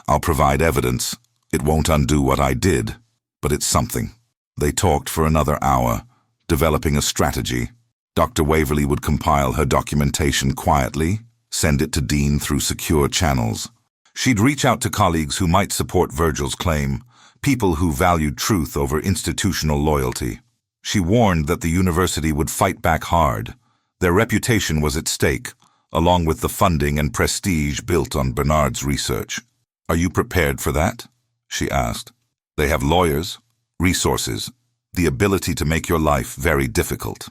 I'll provide evidence. It won't undo what I did, but it's something. They talked for another hour, developing a strategy. Dr. Waverly would compile her documentation quietly, send it to Dean through secure channels. She'd reach out to colleagues who might support Virgil's claim, people who valued truth over institutional loyalty. She warned that the university would fight back hard. Their reputation was at stake, along with the funding and prestige built on Bernard's research. Are you prepared for that? She asked. They have lawyers, resources, the ability to make your life very difficult.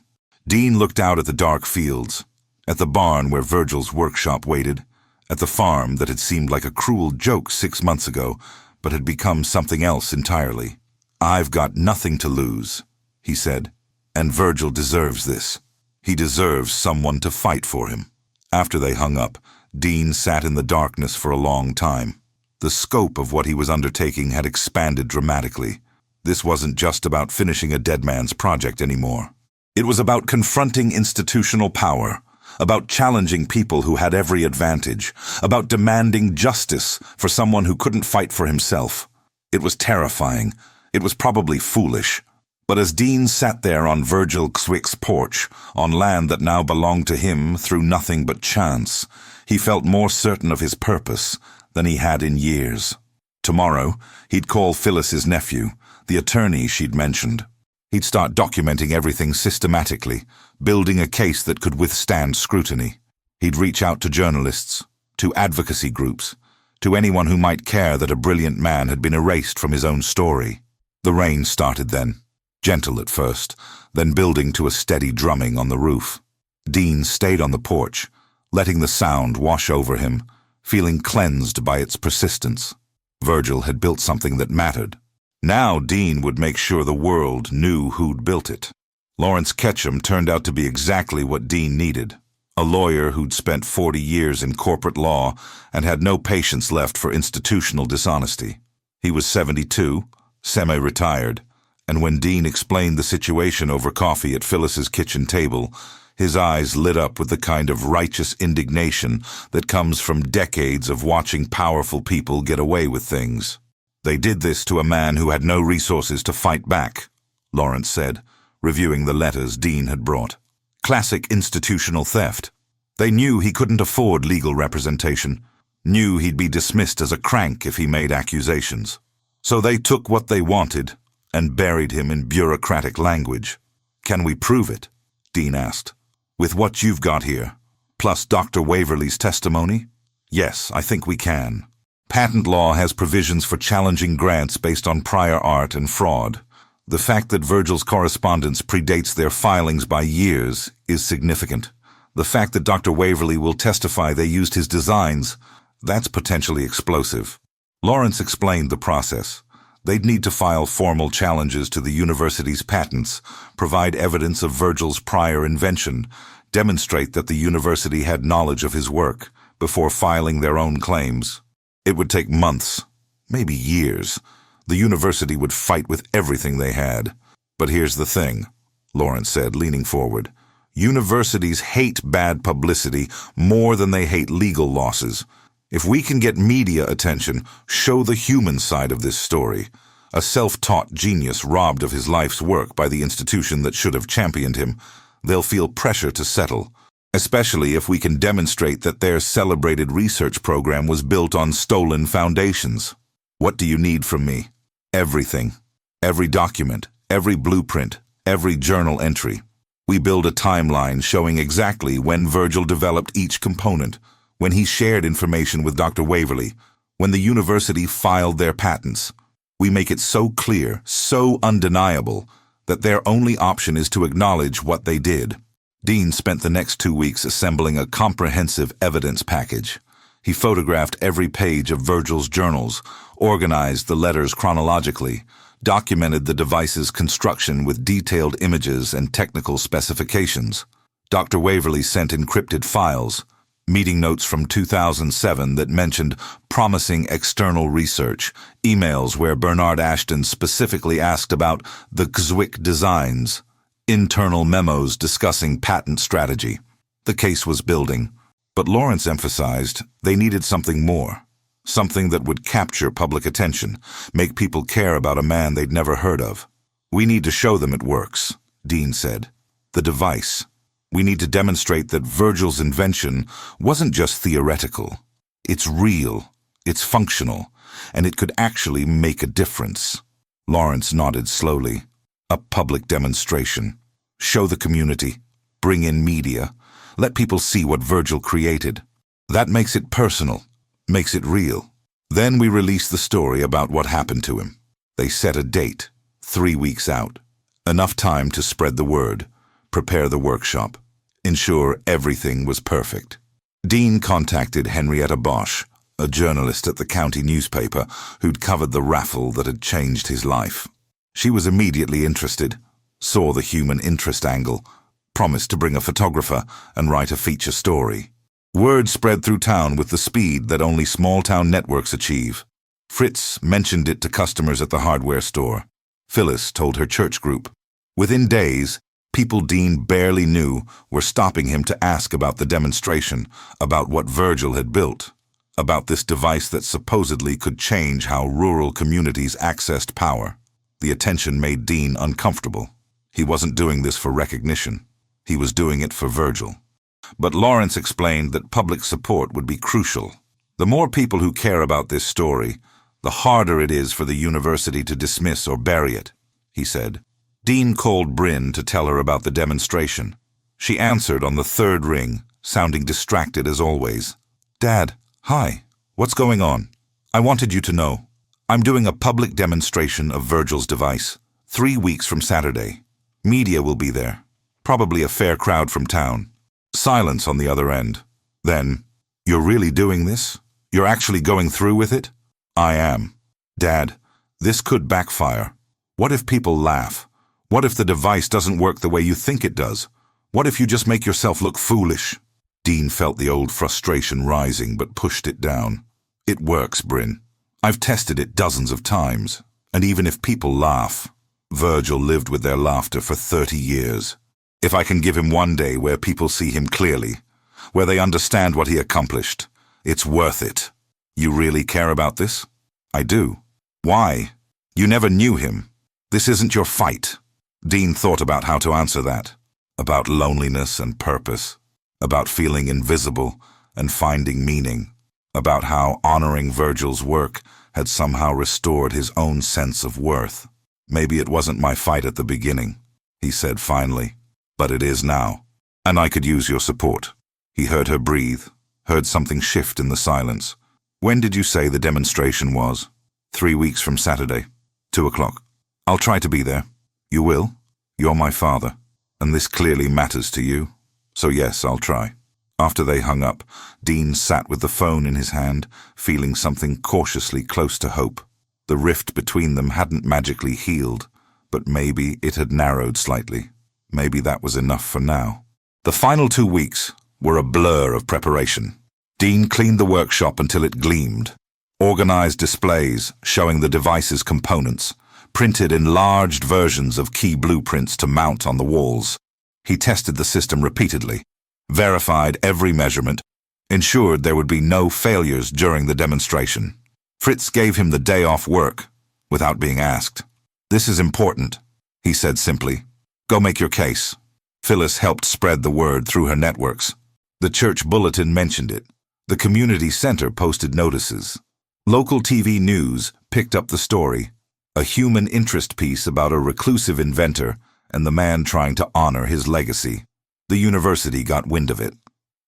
Dean looked out at the dark fields, at the barn where Virgil's workshop waited, at the farm that had seemed like a cruel joke 6 months ago, but had become something else entirely. I've got nothing to lose, he said, and Virgil deserves this. He deserves someone to fight for him. After they hung up, Dean sat in the darkness for a long time. The scope of what he was undertaking had expanded dramatically. This wasn't just about finishing a dead man's project anymore. It was about confronting institutional power, about challenging people who had every advantage, about demanding justice for someone who couldn't fight for himself. It was terrifying. It was probably foolish. But as Dean sat there on Virgil Kzwick's porch, on land that now belonged to him through nothing but chance, he felt more certain of his purpose than he had in years. Tomorrow, he'd call Phyllis's nephew, the attorney she'd mentioned. He'd start documenting everything systematically, building a case that could withstand scrutiny. He'd reach out to journalists, to advocacy groups, to anyone who might care that a brilliant man had been erased from his own story. The rain started then, gentle at first, then building to a steady drumming on the roof. Dean stayed on the porch, letting the sound wash over him, feeling cleansed by its persistence. Virgil had built something that mattered. Now Dean would make sure the world knew who'd built it. Lawrence Ketchum turned out to be exactly what Dean needed. A lawyer who'd spent 40 years in corporate law and had no patience left for institutional dishonesty. He was 72, semi-retired, and when Dean explained the situation over coffee at Phyllis's kitchen table, his eyes lit up with the kind of righteous indignation that comes from decades of watching powerful people get away with things. They did this to a man who had no resources to fight back, Lawrence said, reviewing the letters Dean had brought. Classic institutional theft. They knew he couldn't afford legal representation, knew he'd be dismissed as a crank if he made accusations. So they took what they wanted and buried him in bureaucratic language. Can we prove it? Dean asked. With what you've got here, plus Dr. Waverly's testimony? Yes, I think we can. Patent law has provisions for challenging grants based on prior art and fraud. The fact that Virgil's correspondence predates their filings by years is significant. The fact that Dr. Waverly will testify they used his designs, that's potentially explosive. Lawrence explained the process. They'd need to file formal challenges to the university's patents, provide evidence of Virgil's prior invention, demonstrate that the university had knowledge of his work before filing their own claims. It would take months, maybe years. The university would fight with everything they had. But here's the thing, Lawrence said, leaning forward. Universities hate bad publicity more than they hate legal losses. If we can get media attention, show the human side of this story, a self-taught genius robbed of his life's work by the institution that should have championed him, they'll feel pressure to settle, especially if we can demonstrate that their celebrated research program was built on stolen foundations. What do you need from me? Everything. Every document, every blueprint, every journal entry. We build a timeline showing exactly when Virgil developed each component, when he shared information with Dr. Waverly, when the university filed their patents. We make it so clear, so undeniable, that their only option is to acknowledge what they did. Dean spent the next 2 weeks assembling a comprehensive evidence package. He photographed every page of Virgil's journals, organized the letters chronologically, documented the device's construction with detailed images and technical specifications. Dr. Waverly sent encrypted files, meeting notes from 2007 that mentioned promising external research, emails where Bernard Ashton specifically asked about the Kzwick designs, internal memos discussing patent strategy. The case was building, but Lawrence emphasized they needed something more, something that would capture public attention, make people care about a man they'd never heard of. We need to show them it works, Dean said. The device. We need to demonstrate that Virgil's invention wasn't just theoretical. It's real, it's functional, and it could actually make a difference. Lawrence nodded slowly. A public demonstration. Show the community. Bring in media. Let people see what Virgil created. That makes it personal, makes it real. Then we release the story about what happened to him. They set a date, 3 weeks out. Enough time to spread the word, prepare the workshop, ensure everything was perfect. Dean contacted Henrietta Bosch, a journalist at the county newspaper who'd covered the raffle that had changed his life. She was immediately interested, saw the human interest angle, promised to bring a photographer and write a feature story. Word spread through town with the speed that only small-town networks achieve. Fritz mentioned it to customers at the hardware store. Phyllis told her church group. Within days, people Dean barely knew were stopping him to ask about the demonstration, about what Virgil had built, about this device that supposedly could change how rural communities accessed power. The attention made Dean uncomfortable. He wasn't doing this for recognition. He was doing it for Virgil. But Lawrence explained that public support would be crucial. The more people who care about this story, the harder it is for the university to dismiss or bury it, he said. Dean called Bryn to tell her about the demonstration. She answered on the third ring, sounding distracted as always. "Dad, hi. What's going on? I wanted you to know. I'm doing a public demonstration of Virgil's device, 3 weeks from Saturday. Media will be there. Probably a fair crowd from town." Silence on the other end. Then, "You're really doing this? You're actually going through with it?" "I am. Dad, this could backfire. What if people laugh? What if the device doesn't work the way you think it does? What if you just make yourself look foolish?" Dean felt the old frustration rising but pushed it down. "It works, Bryn. I've tested it dozens of times. And even if people laugh, Virgil lived with their laughter for 30 years. If I can give him one day where people see him clearly, where they understand what he accomplished, it's worth it." "You really care about this?" "I do." "Why? You never knew him. This isn't your fight." Dean thought about how to answer that, about loneliness and purpose, about feeling invisible and finding meaning, about how honoring Virgil's work had somehow restored his own sense of worth. "Maybe it wasn't my fight at the beginning," he said finally, "but it is now, and I could use your support." He heard her breathe, heard something shift in the silence. "When did you say the demonstration was?" 3 weeks from Saturday, 2 o'clock. "I'll try to be there." "You will? You're my father, and this clearly matters to you. So yes, I'll try." After they hung up, Dean sat with the phone in his hand, feeling something cautiously close to hope. The rift between them hadn't magically healed, but maybe it had narrowed slightly. Maybe that was enough for now. The final 2 weeks were a blur of preparation. Dean cleaned the workshop until it gleamed, organized displays showing the device's components, printed enlarged versions of key blueprints to mount on the walls. He tested the system repeatedly, verified every measurement, ensured there would be no failures during the demonstration. Fritz gave him the day off work, without being asked. "This is important," he said simply. "Go make your case." Phyllis helped spread the word through her networks. The church bulletin mentioned it. The community center posted notices. Local TV news picked up the story, a human interest piece about a reclusive inventor and the man trying to honor his legacy. The university got wind of it.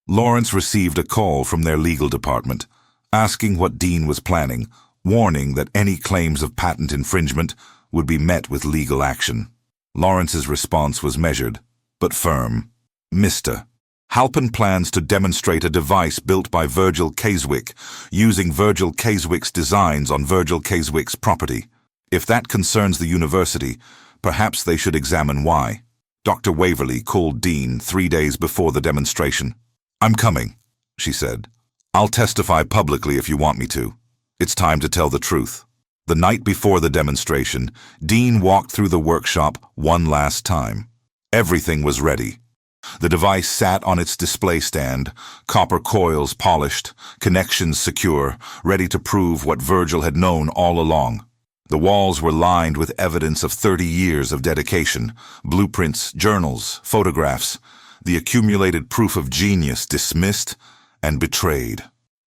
Lawrence received a call from their legal department, asking what Dean was planning, warning that any claims of patent infringement would be met with legal action. Lawrence's response was measured, but firm. "Mr. Halpin plans to demonstrate a device built by Virgil Kzwick, using Virgil Kzwick's designs on Virgil Kzwick's property. If that concerns the university, perhaps they should examine why." Dr. Waverly called Dean 3 days before the demonstration. "I'm coming," she said. "I'll testify publicly if you want me to. It's time to tell the truth." The night before the demonstration, Dean walked through the workshop one last time. Everything was ready. The device sat on its display stand, copper coils polished, connections secure, ready to prove what Virgil had known all along. The walls were lined with evidence of 30 years of dedication, blueprints, journals, photographs, the accumulated proof of genius dismissed and betrayed.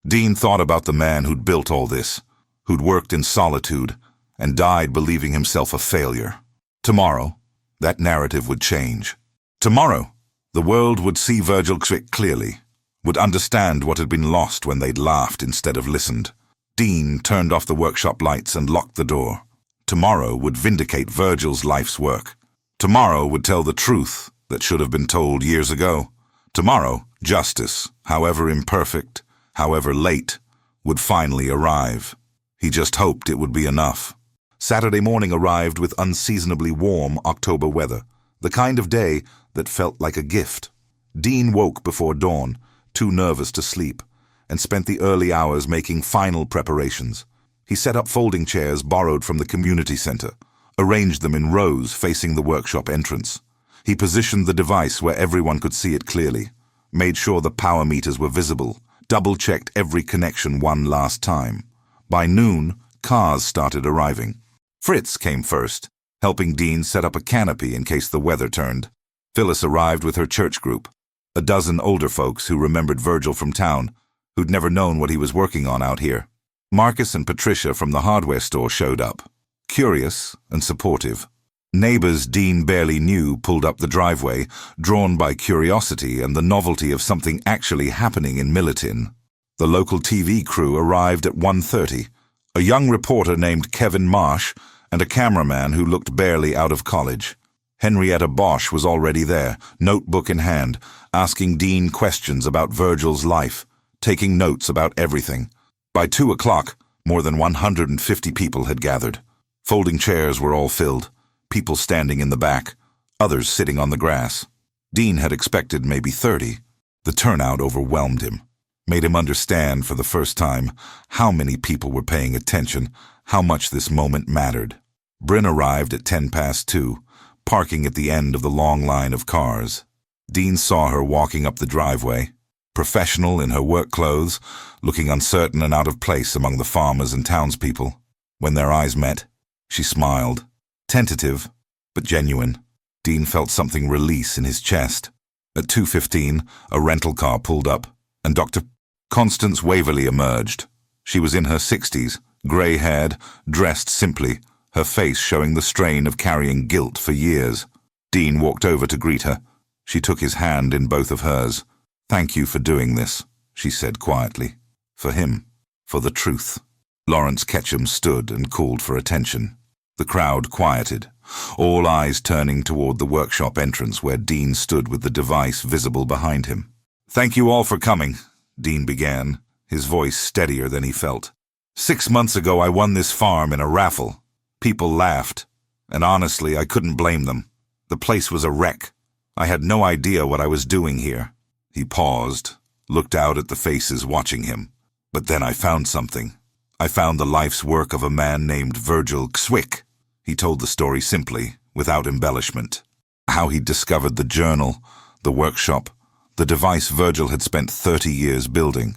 Dean thought about the man who'd built all this, who'd worked in solitude and died believing himself a failure. Tomorrow, that narrative would change. Tomorrow, the world would see Virgil Kzwick clearly, would understand what had been lost when they'd laughed instead of listened. Dean turned off the workshop lights and locked the door. Tomorrow would vindicate Virgil's life's work. Tomorrow would tell the truth that should have been told years ago. Tomorrow, justice, however imperfect, however late, would finally arrive. He just hoped it would be enough. Saturday morning arrived with unseasonably warm October weather, the kind of day that felt like a gift. Dean woke before dawn, too nervous to sleep, and spent the early hours making final preparations. He set up folding chairs borrowed from the community center, arranged them in rows facing the workshop entrance. He positioned the device where everyone could see it clearly, made sure the power meters were visible, double-checked every connection one last time. By noon, cars started arriving. Fritz came first, helping Dean set up a canopy in case the weather turned. Phyllis arrived with her church group, a dozen older folks who remembered Virgil from town, who'd never known what he was working on out here. Marcus and Patricia from the hardware store showed up, curious and supportive. Neighbors Dean barely knew pulled up the driveway, drawn by curiosity and the novelty of something actually happening in Militin. The local TV crew arrived at 1:30, a young reporter named Kevin Marsh and a cameraman who looked barely out of college. Henrietta Bosch was already there, notebook in hand, asking Dean questions about Virgil's life, taking notes about everything. By 2 o'clock, more than 150 people had gathered. Folding chairs were all filled, people standing in the back, others sitting on the grass. Dean had expected maybe 30. The turnout overwhelmed him, made him understand for the first time how many people were paying attention, how much this moment mattered. Bryn arrived at 2:10, parking at the end of the long line of cars. Dean saw her walking up the driveway, professional in her work clothes, looking uncertain and out of place among the farmers and townspeople. When their eyes met, she smiled, tentative but genuine. Dean felt something release in his chest. At 2:15, a rental car pulled up, and Dr. Constance Waverly emerged. She was in her 60s, grey-haired, dressed simply, her face showing the strain of carrying guilt for years. Dean walked over to greet her. She took his hand in both of hers. "Thank you for doing this," she said quietly. "For him. For the truth." Lawrence Ketchum stood and called for attention. The crowd quieted, all eyes turning toward the workshop entrance where Dean stood with the device visible behind him. "Thank you all for coming," Dean began, his voice steadier than he felt. 6 months ago I won this farm in a raffle. People laughed, and honestly, I couldn't blame them. The place was a wreck. I had no idea what I was doing here. He paused, looked out at the faces watching him. But then I found something. I found the life's work of a man named Virgil Kzwick. He told the story simply, without embellishment. How he discovered the journal, the workshop, the device Virgil had spent 30 years building.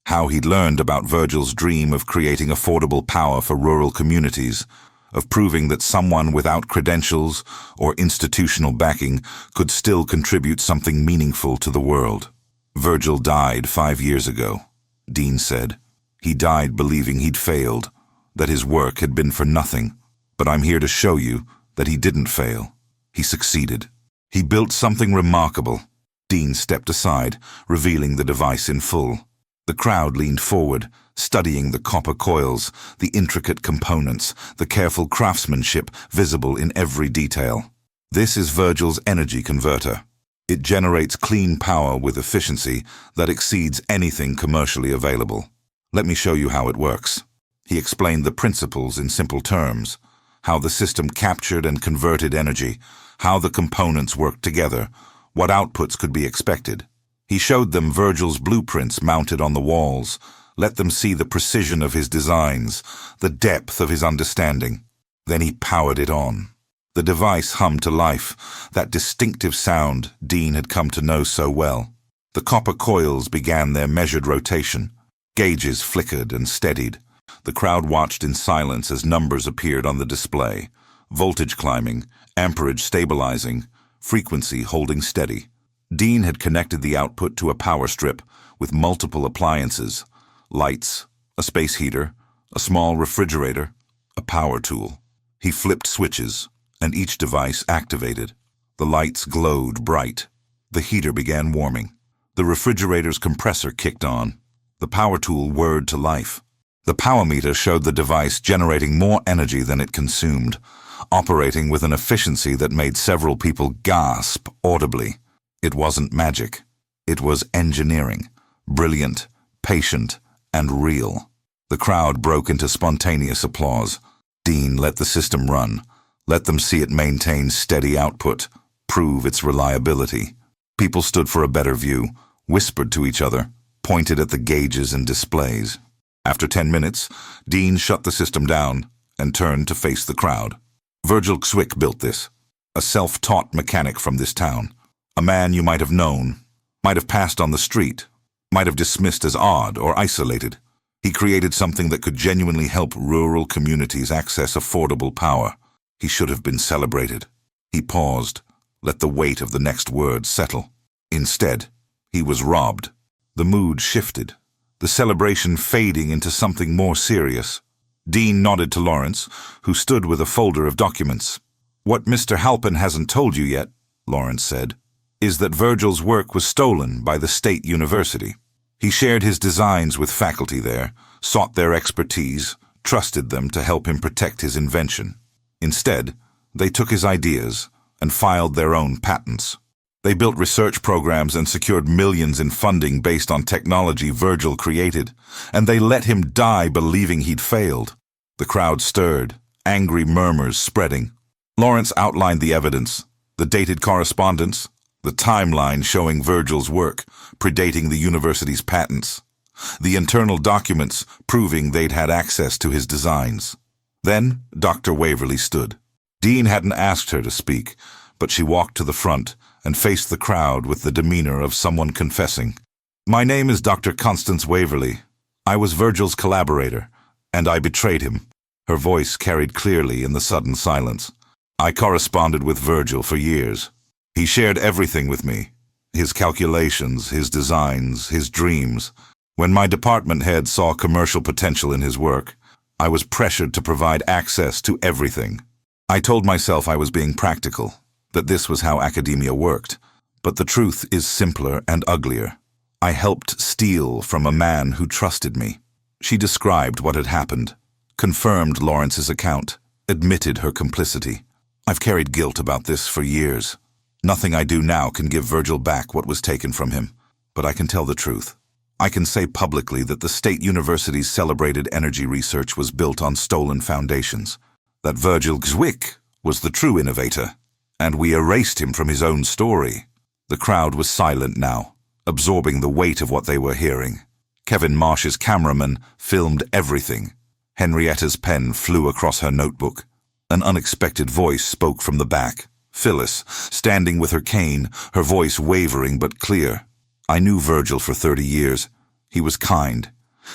How he'd learned about Virgil's dream of creating affordable power for rural communities, of proving that someone without credentials or institutional backing could still contribute something meaningful to the world. Virgil died 5 years ago, Dean said. He died believing he'd failed, that his work had been for nothing. But I'm here to show you that he didn't fail. He succeeded. He built something remarkable. Dean stepped aside, revealing the device in full. The crowd leaned forward, studying the copper coils, the intricate components, the careful craftsmanship visible in every detail. This is Virgil's energy converter. It generates clean power with efficiency that exceeds anything commercially available. Let me show you how it works. He explained the principles in simple terms, how the system captured and converted energy, how the components worked together, what outputs could be expected. He showed them Virgil's blueprints mounted on the walls, let them see the precision of his designs, the depth of his understanding. Then he powered it on. The device hummed to life, that distinctive sound Dean had come to know so well. The copper coils began their measured rotation. Gauges flickered and steadied. The crowd watched in silence as numbers appeared on the display. Voltage climbing, amperage stabilizing, frequency holding steady. Dean had connected the output to a power strip with multiple appliances, lights, a space heater, a small refrigerator, a power tool. He flipped switches, and each device activated. The lights glowed bright. The heater began warming. The refrigerator's compressor kicked on. The power tool whirred to life. The power meter showed the device generating more energy than it consumed, operating with an efficiency that made several people gasp audibly. It wasn't magic. It was engineering, brilliant, patient, and real. The crowd broke into spontaneous applause. Dean let the system run. Let them see it maintain steady output, prove its reliability. People stood for a better view, whispered to each other, pointed at the gauges and displays. After 10 minutes, Dean shut the system down and turned to face the crowd. Virgil Kzwick built this, a self-taught mechanic from this town, a man you might have known, might have passed on the street, might have dismissed as odd or isolated. He created something that could genuinely help rural communities access affordable power. He should have been celebrated. He paused, let the weight of the next word settle. Instead, he was robbed. The mood shifted, the celebration fading into something more serious. Dean nodded to Lawrence, who stood with a folder of documents. "What Mr. Halpin hasn't told you yet," Lawrence said, "is that Virgil's work was stolen by the State University. He shared his designs with faculty there, sought their expertise, trusted them to help him protect his invention. Instead, they took his ideas and filed their own patents. They built research programs and secured millions in funding based on technology Virgil created, and they let him die believing he'd failed." The crowd stirred, angry murmurs spreading. Lawrence outlined the evidence, the dated correspondence, the timeline showing Virgil's work, predating the university's patents, the internal documents proving they'd had access to his designs. Then Dr. Waverly stood. Dean hadn't asked her to speak, but she walked to the front and faced the crowd with the demeanor of someone confessing. "My name is Dr. Constance Waverly. I was Virgil's collaborator, and I betrayed him." Her voice carried clearly in the sudden silence. "I corresponded with Virgil for years. He shared everything with me, his calculations, his designs, his dreams. When my department head saw commercial potential in his work, I was pressured to provide access to everything. I told myself I was being practical, that this was how academia worked. But the truth is simpler and uglier. I helped steal from a man who trusted me." She described what had happened, confirmed Lawrence's account, admitted her complicity. "I've carried guilt about this for years. Nothing I do now can give Virgil back what was taken from him. But I can tell the truth. I can say publicly that the State University's celebrated energy research was built on stolen foundations, that Virgil Kzwick was the true innovator, and we erased him from his own story." The crowd was silent now, absorbing the weight of what they were hearing. Kevin Marsh's cameraman filmed everything. Henrietta's pen flew across her notebook. An unexpected voice spoke from the back. Phyllis, standing with her cane, her voice wavering but clear. I knew Virgil for 30 years. He was kind.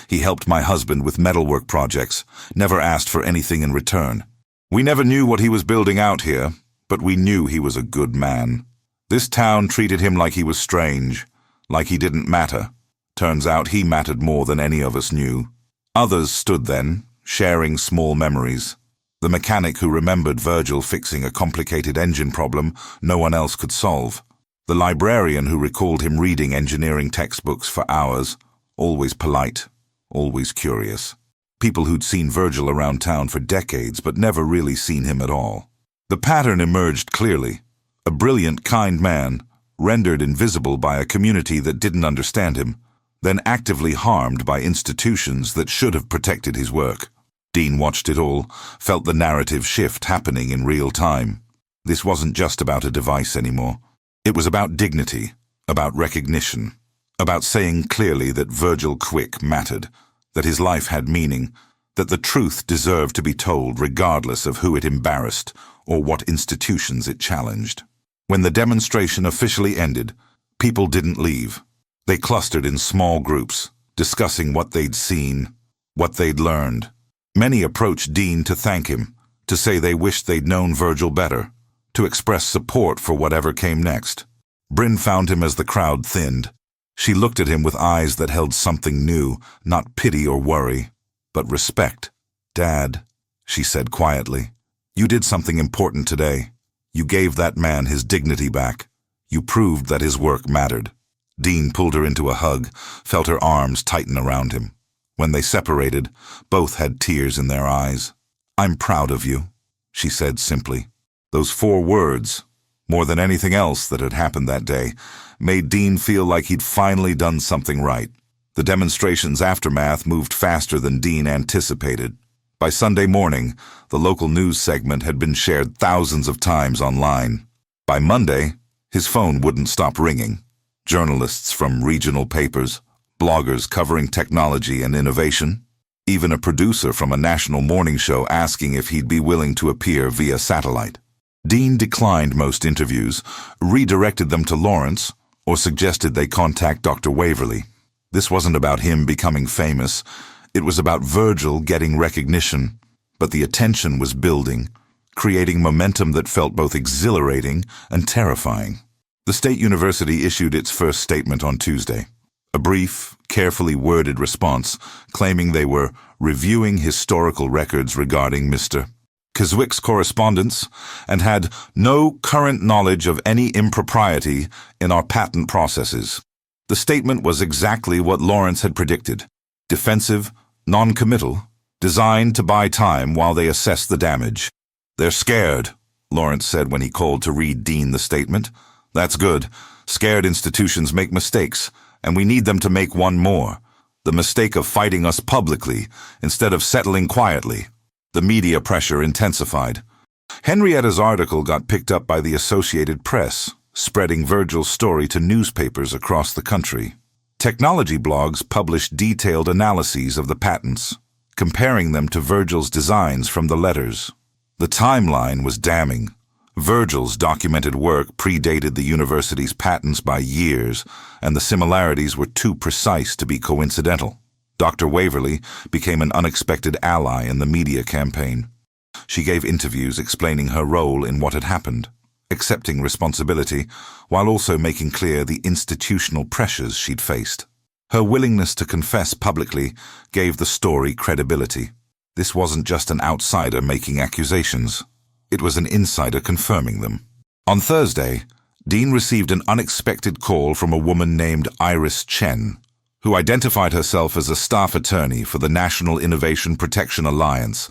He helped my husband with metalwork projects, never asked for anything in return. We never knew what he was building out here, but we knew he was a good man. This town treated him like he was strange, like he didn't matter. Turns out he mattered more than any of us knew. Others stood then, sharing small memories. The mechanic who remembered Virgil fixing a complicated engine problem no one else could solve. The librarian who recalled him reading engineering textbooks for hours, always polite, always curious. People who'd seen Virgil around town for decades but never really seen him at all. The pattern emerged clearly. A brilliant, kind man, rendered invisible by a community that didn't understand him, then actively harmed by institutions that should have protected his work. Dean watched it all, felt the narrative shift happening in real time. This wasn't just about a device anymore. It was about dignity, about recognition, about saying clearly that Virgil Kzwick mattered, that his life had meaning, that the truth deserved to be told regardless of who it embarrassed or what institutions it challenged. When the demonstration officially ended, people didn't leave. They clustered in small groups, discussing what they'd seen, what they'd learned. Many approached Dean to thank him, to say they wished they'd known Virgil better, to express support for whatever came next. Bryn found him as the crowd thinned. She looked at him with eyes that held something new, not pity or worry, but respect. "Dad," she said quietly, "you did something important today. You gave that man his dignity back. You proved that his work mattered." Dean pulled her into a hug, felt her arms tighten around him. When they separated, both had tears in their eyes. "I'm proud of you," she said simply. Those 4 words, more than anything else that had happened that day, made Dean feel like he'd finally done something right. The demonstration's aftermath moved faster than Dean anticipated. By Sunday morning, the local news segment had been shared thousands of times online. By Monday, his phone wouldn't stop ringing. Journalists from regional papers, bloggers covering technology and innovation, even a producer from a national morning show asking if he'd be willing to appear via satellite. Dean declined most interviews, redirected them to Lawrence, or suggested they contact Dr. Waverly. This wasn't about him becoming famous. It was about Virgil getting recognition, but the attention was building, creating momentum that felt both exhilarating and terrifying. The State University issued its first statement on Tuesday, a brief, carefully worded response claiming they were reviewing historical records regarding Mr. Kzwick's correspondence and had no current knowledge of any impropriety in our patent processes. The statement was exactly what Lawrence had predicted. Defensive, non-committal, designed to buy time while they assess the damage. "They're scared," Lawrence said when he called to read Dean the statement. "That's good. Scared institutions make mistakes, and we need them to make one more. The mistake of fighting us publicly instead of settling quietly." The media pressure intensified. Henrietta's article got picked up by the Associated Press, spreading Virgil's story to newspapers across the country. Technology blogs published detailed analyses of the patents, comparing them to Virgil's designs from the letters. The timeline was damning. Virgil's documented work predated the university's patents by years, and the similarities were too precise to be coincidental. Dr. Waverly became an unexpected ally in the media campaign. She gave interviews explaining her role in what had happened, accepting responsibility, while also making clear the institutional pressures she'd faced. Her willingness to confess publicly gave the story credibility. This wasn't just an outsider making accusations. It was an insider confirming them. On Thursday, Dean received an unexpected call from a woman named Iris Chen, who identified herself as a staff attorney for the National Innovation Protection Alliance,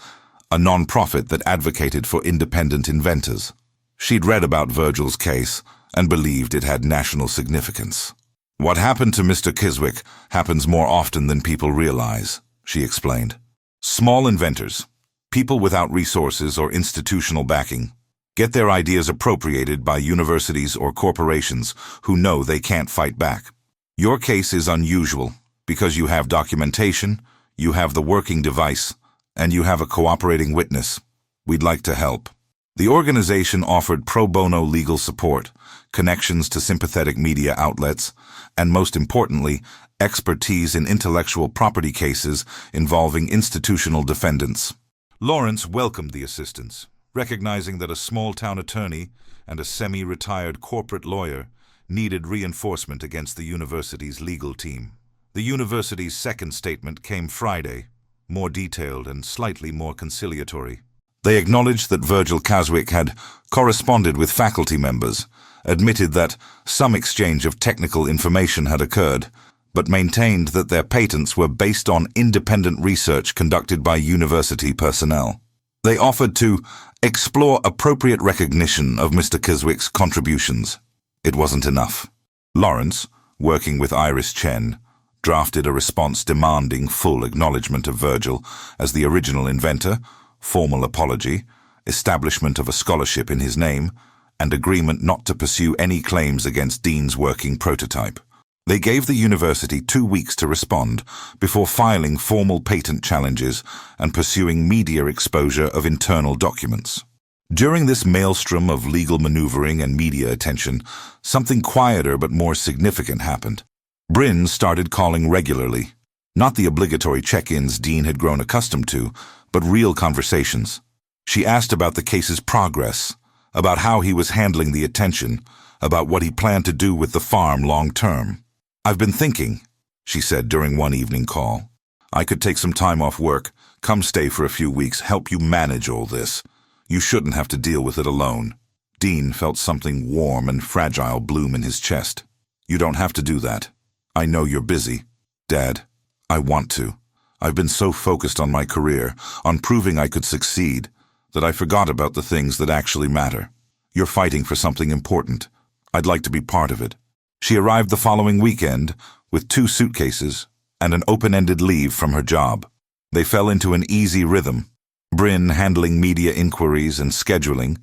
a non-profit that advocated for independent inventors. She'd read about Virgil's case and believed it had national significance. "What happened to Mr. Kzwick happens more often than people realize," she explained. Small inventors, people without resources or institutional backing, get their ideas appropriated by universities or corporations who know they can't fight back. Your case is unusual because you have documentation, you have the working device, and you have a cooperating witness. We'd like to help. The organization offered pro bono legal support, connections to sympathetic media outlets, and most importantly, expertise in intellectual property cases involving institutional defendants. Lawrence welcomed the assistance, recognizing that a small-town attorney and a semi-retired corporate lawyer needed reinforcement against the university's legal team. The university's second statement came Friday, more detailed and slightly more conciliatory. They acknowledged that Virgil Kzwick had corresponded with faculty members, admitted that some exchange of technical information had occurred, but maintained that their patents were based on independent research conducted by university personnel. They offered to explore appropriate recognition of Mr. Kzwick's contributions. It wasn't enough. Lawrence, working with Iris Chen, drafted a response demanding full acknowledgement of Virgil as the original inventor, formal apology, establishment of a scholarship in his name, and agreement not to pursue any claims against Dean's working prototype. They gave the university 2 weeks to respond before filing formal patent challenges and pursuing media exposure of internal documents. During this maelstrom of legal maneuvering and media attention, something quieter but more significant happened. Bryn started calling regularly. Not the obligatory check-ins Dean had grown accustomed to, but real conversations. She asked about the case's progress, about how he was handling the attention, about what he planned to do with the farm long-term. "I've been thinking," she said during one evening call. "I could take some time off work, come stay for a few weeks, help you manage all this. You shouldn't have to deal with it alone." Dean felt something warm and fragile bloom in his chest. "You don't have to do that. I know you're busy. Dad, I want to. I've been so focused on my career, on proving I could succeed, that I forgot about the things that actually matter. You're fighting for something important. I'd like to be part of it." She arrived the following weekend with 2 suitcases and an open-ended leave from her job. They fell into an easy rhythm, Bryn handling media inquiries and scheduling,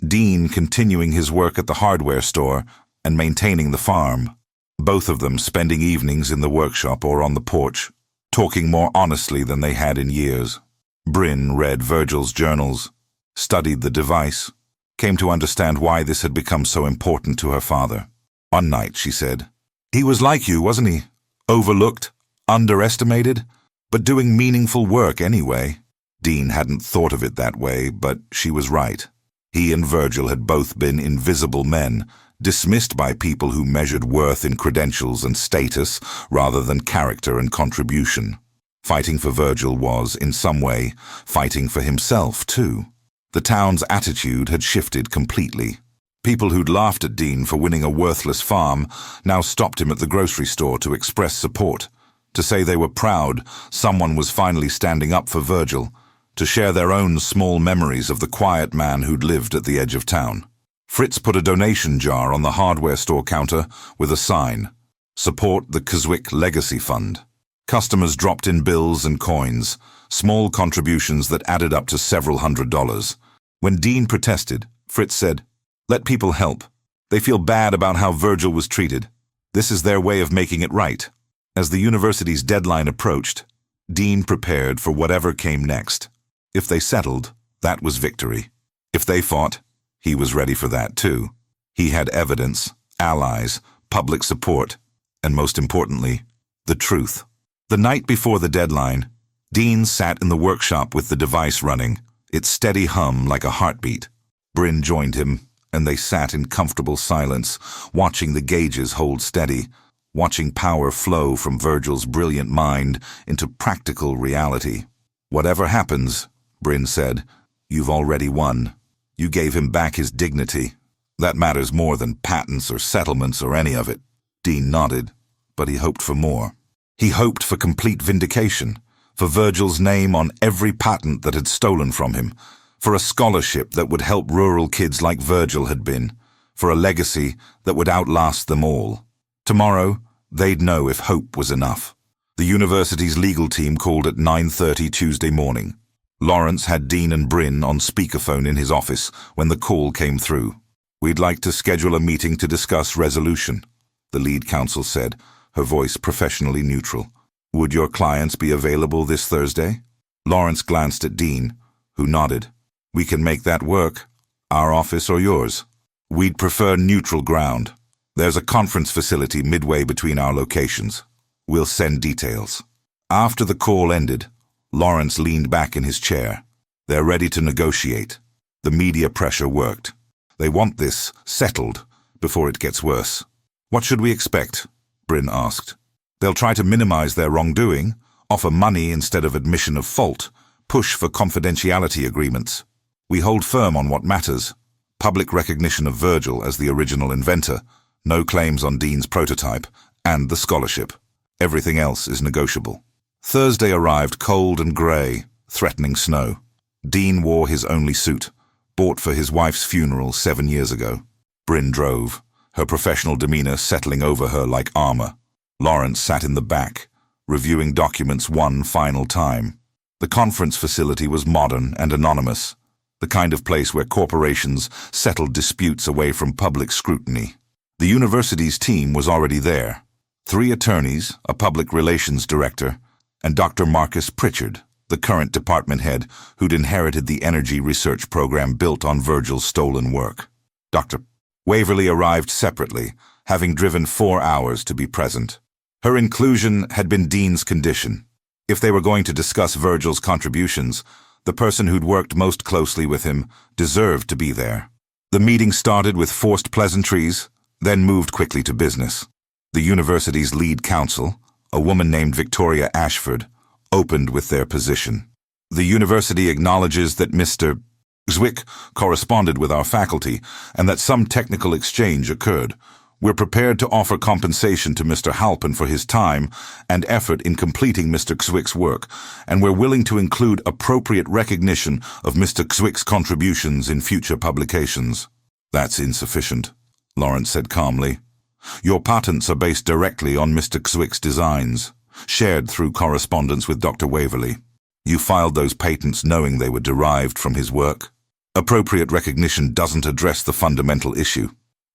Dean continuing his work at the hardware store and maintaining the farm. Both of them spending evenings in the workshop or on the porch, talking more honestly than they had in years. Bryn read Virgil's journals, studied the device, came to understand why this had become so important to her father. One night, she said, "He was like you, wasn't he? Overlooked, underestimated, but doing meaningful work anyway." Dean hadn't thought of it that way, but she was right. He and Virgil had both been invisible men, dismissed by people who measured worth in credentials and status rather than character and contribution. Fighting for Virgil was, in some way, fighting for himself, too. The town's attitude had shifted completely. People who'd laughed at Dean for winning a worthless farm now stopped him at the grocery store to express support, to say they were proud someone was finally standing up for Virgil, to share their own small memories of the quiet man who'd lived at the edge of town. Fritz put a donation jar on the hardware store counter with a sign, "Support the Kzwick Legacy Fund." Customers dropped in bills and coins, small contributions that added up to several $100s. When Dean protested, Fritz said, "Let people help. They feel bad about how Virgil was treated. This is their way of making it right." As the university's deadline approached, Dean prepared for whatever came next. If they settled, that was victory. If they fought, he was ready for that too. He had evidence, allies, public support, and most importantly, the truth. The night before the deadline, Dean sat in the workshop with the device running, its steady hum like a heartbeat. Bryn joined him, and they sat in comfortable silence, watching the gauges hold steady, watching power flow from Virgil's brilliant mind into practical reality. "Whatever happens," Bryn said, "you've already won. You gave him back his dignity. That matters more than patents or settlements or any of it." Dean nodded, but he hoped for more. He hoped for complete vindication, for Virgil's name on every patent that had stolen from him, for a scholarship that would help rural kids like Virgil had been, for a legacy that would outlast them all. Tomorrow, they'd know if hope was enough. The university's legal team called at 9:30 Tuesday morning. Lawrence had Dean and Bryn on speakerphone in his office when the call came through. "We'd like to schedule a meeting to discuss resolution," the lead counsel said, her voice professionally neutral. "Would your clients be available this Thursday?" Lawrence glanced at Dean, who nodded. "We can make that work. Our office or yours? We'd prefer neutral ground. There's a conference facility midway between our locations. We'll send details. After the call ended, Lawrence leaned back in his chair. They're ready to negotiate. The media pressure worked. They want this settled before it gets worse. What should we expect? Bryn asked. They'll try to minimize their wrongdoing, offer money instead of admission of fault, push for confidentiality agreements. We hold firm on what matters. Public recognition of Virgil as the original inventor, no claims on Dean's prototype, and the scholarship. Everything else is negotiable. Thursday arrived cold and grey, threatening snow. Dean wore his only suit, bought for his wife's funeral 7 years ago. Bryn drove, her professional demeanour settling over her like armour. Lawrence sat in the back, reviewing documents one final time. The conference facility was modern and anonymous, the kind of place where corporations settled disputes away from public scrutiny. The university's team was already there. 3 attorneys, a public relations director, and Dr. Marcus Pritchard, the current department head who'd inherited the energy research program built on Virgil's stolen work. Dr. Waverly arrived separately, having driven 4 hours to be present. Her inclusion had been Dean's condition. If they were going to discuss Virgil's contributions, the person who'd worked most closely with him deserved to be there. The meeting started with forced pleasantries, then moved quickly to business. The university's lead counsel, a woman named Victoria Ashford, opened with their position. The university acknowledges that Mr. Kzwick corresponded with our faculty and that some technical exchange occurred. We're prepared to offer compensation to Mr. Halpin for his time and effort in completing Mr. Kzwick's work, and we're willing to include appropriate recognition of Mr. Kzwick's contributions in future publications. That's insufficient, Lawrence said calmly. Your patents are based directly on Mr. Kzwick's designs, shared through correspondence with Dr. Waverly. You filed those patents knowing they were derived from his work. Appropriate recognition doesn't address the fundamental issue.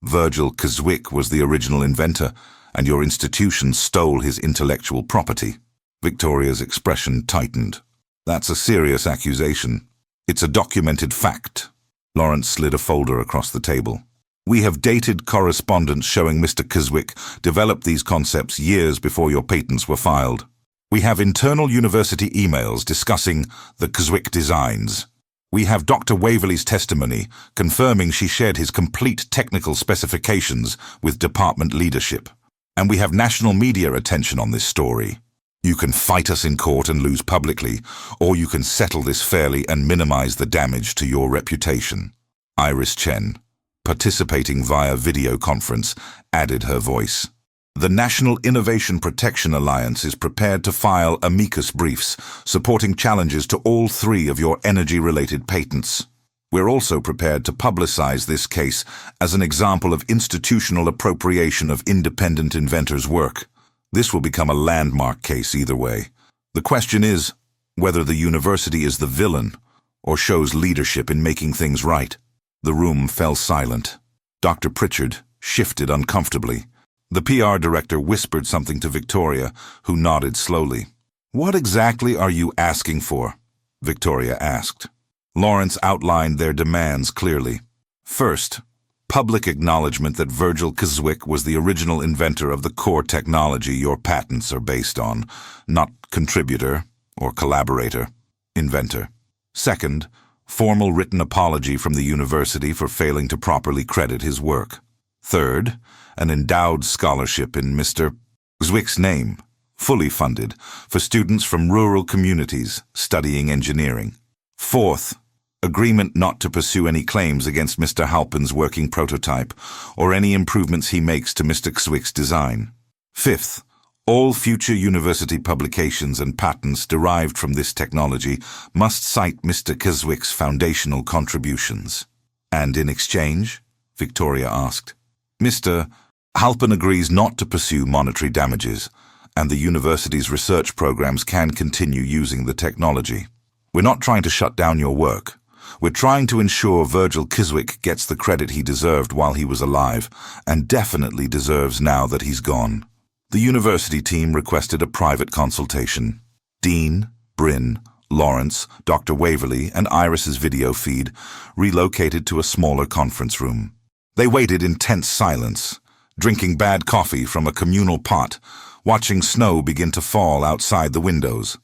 Virgil Kzwick was the original inventor, and your institution stole his intellectual property. Victoria's expression tightened. That's a serious accusation. It's a documented fact. Lawrence slid a folder across the table. We have dated correspondence showing Mr. Kzwick developed these concepts years before your patents were filed. We have internal university emails discussing the Kzwick designs. We have Dr. Waverly's testimony confirming she shared his complete technical specifications with department leadership. And we have national media attention on this story. You can fight us in court and lose publicly, or you can settle this fairly and minimize the damage to your reputation. Iris Chen, participating via video conference, added her voice. The National Innovation Protection Alliance is prepared to file amicus briefs supporting challenges to all 3 of your energy-related patents. We're also prepared to publicize this case as an example of institutional appropriation of independent inventors' work. This will become a landmark case either way. The question is whether the university is the villain or shows leadership in making things right. The room fell silent. Dr. Pritchard shifted uncomfortably. The PR director whispered something to Victoria, who nodded slowly. What exactly are you asking for? Victoria asked. Lawrence outlined their demands clearly. First, public acknowledgement that Virgil Kzwick was the original inventor of the core technology your patents are based on, not contributor or collaborator, inventor. Second, formal written apology from the university for failing to properly credit his work. Third, an endowed scholarship in Mr. Kzwick's name, fully funded, for students from rural communities studying engineering. Fourth, agreement not to pursue any claims against Mr. Halpin's working prototype or any improvements he makes to Mr. Kzwick's design. Fifth, all future university publications and patents derived from this technology must cite Mr. Kzwick's foundational contributions. And in exchange? Victoria asked. Mr. Halpin agrees not to pursue monetary damages, and the university's research programs can continue using the technology. We're not trying to shut down your work. We're trying to ensure Virgil Kzwick gets the credit he deserved while he was alive, and definitely deserves now that he's gone. The university team requested a private consultation. Dean, Bryn, Lawrence, Dr. Waverly, and Iris's video feed relocated to a smaller conference room. They waited in tense silence, drinking bad coffee from a communal pot, watching snow begin to fall outside the windows.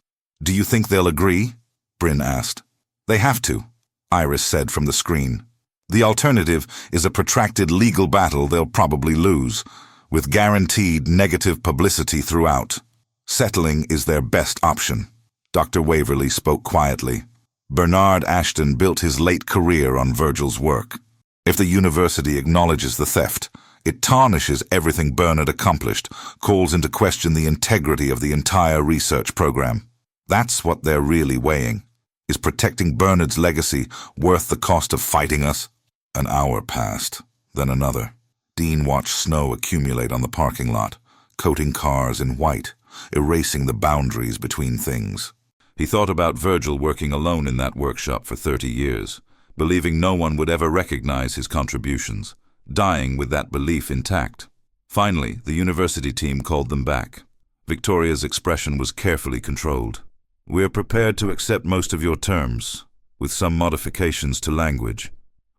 "Do you think they'll agree?" Bryn asked. "They have to," Iris said from the screen. "The alternative is a protracted legal battle they'll probably lose, with guaranteed negative publicity throughout. Settling is their best option." Dr. Waverly spoke quietly. Bernard Ashton built his late career on Virgil's work. If the university acknowledges the theft, it tarnishes everything Bernard accomplished, calls into question the integrity of the entire research program. That's what they're really weighing. Is protecting Bernard's legacy worth the cost of fighting us? An hour passed, then another. Dean watched snow accumulate on the parking lot, coating cars in white, erasing the boundaries between things. He thought about Virgil working alone in that workshop for 30 years, believing no one would ever recognize his contributions, dying with that belief intact. Finally, the university team called them back. Victoria's expression was carefully controlled. "We're prepared to accept most of your terms, with some modifications to language.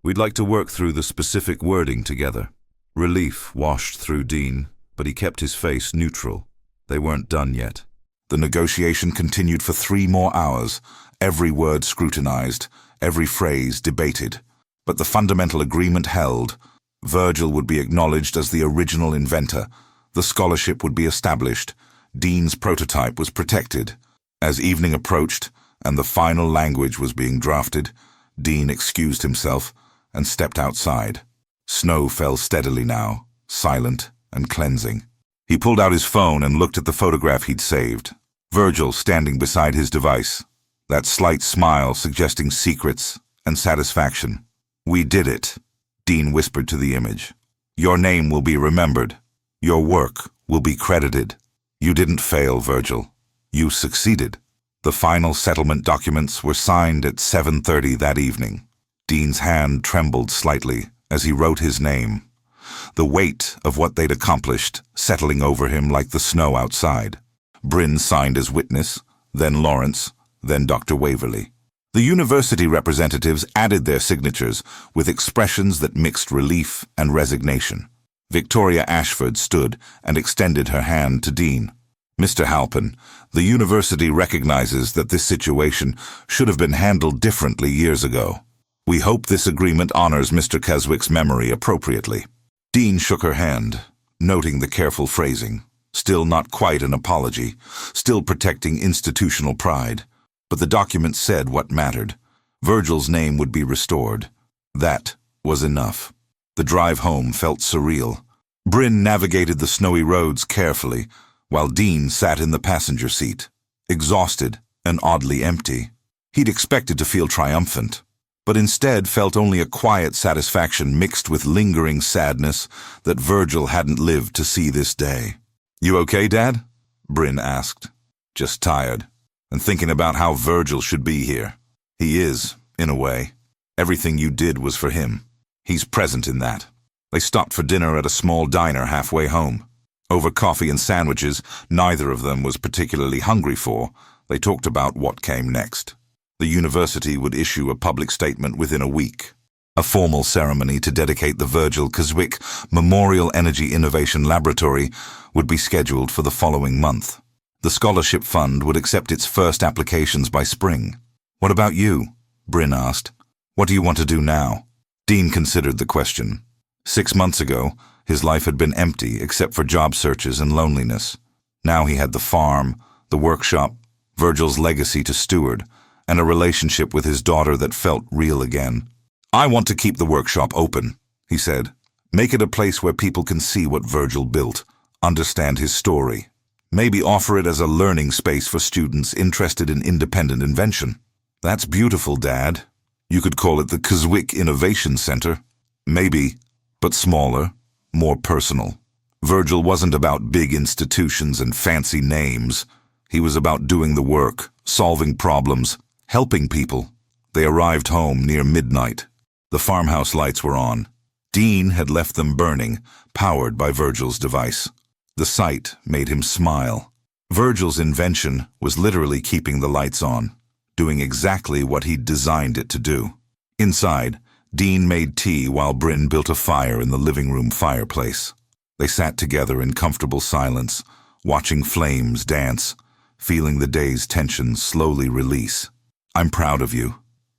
We'd like to work through the specific wording together." Relief washed through Dean, but he kept his face neutral. They weren't done yet. The negotiation continued for 3 more hours, every word scrutinized, every phrase debated. But the fundamental agreement held. Virgil would be acknowledged as the original inventor. The scholarship would be established. Dean's prototype was protected. As evening approached and the final language was being drafted, Dean excused himself and stepped outside. Snow fell steadily now, silent and cleansing. He pulled out his phone and looked at the photograph he'd saved. Virgil standing beside his device, that slight smile suggesting secrets and satisfaction. "We did it," Dean whispered to the image. "Your name will be remembered. Your work will be credited. You didn't fail, Virgil. You succeeded." The final settlement documents were signed at 7:30 that evening. Dean's hand trembled slightly as he wrote his name, the weight of what they'd accomplished settling over him like the snow outside. Bryn signed as witness, then Lawrence, then Dr. Waverly. The university representatives added their signatures with expressions that mixed relief and resignation. Victoria Ashford stood and extended her hand to Dean. "Mr. Halpin, the university recognizes that this situation should have been handled differently years ago. We hope this agreement honors Mr. Kzwick's memory appropriately." Dean shook her hand, noting the careful phrasing. Still not quite an apology, still protecting institutional pride. But the document said what mattered. Virgil's name would be restored. That was enough. The drive home felt surreal. Bryn navigated the snowy roads carefully, while Dean sat in the passenger seat, exhausted and oddly empty. He'd expected to feel triumphant, but instead felt only a quiet satisfaction mixed with lingering sadness that Virgil hadn't lived to see this day. "You okay, Dad?" Bryn asked. "Just tired, and thinking about how Virgil should be here. He is, in a way. Everything you did was for him. He's present in that." They stopped for dinner at a small diner halfway home. Over coffee and sandwiches neither of them was particularly hungry for, they talked about what came next. The university would issue a public statement within a week. A formal ceremony to dedicate the Virgil Kzwick Memorial Energy Innovation Laboratory would be scheduled for the following month. The scholarship fund would accept its first applications by spring. "What about you?" Bryn asked. "What do you want to do now?" Dean considered the question. 6 months ago, his life had been empty except for job searches and loneliness. Now he had the farm, the workshop, Virgil's legacy to steward, and a relationship with his daughter that felt real again. "I want to keep the workshop open," he said. "Make it a place where people can see what Virgil built, understand his story. Maybe offer it as a learning space for students interested in independent invention." "That's beautiful, Dad. You could call it the Kzwick Innovation Center." "Maybe, but smaller, more personal." Virgil wasn't about big institutions and fancy names. He was about doing the work, solving problems, helping people. They arrived home near midnight. The farmhouse lights were on. Dean had left them burning, powered by Virgil's device. The sight made him smile. Virgil's invention was literally keeping the lights on. doing exactly what he'd designed it to do. Inside, Dean made tea while Bryn built a fire in the living room fireplace. They sat together in comfortable silence, watching flames dance, feeling the day's tension slowly release. "I'm proud of you,"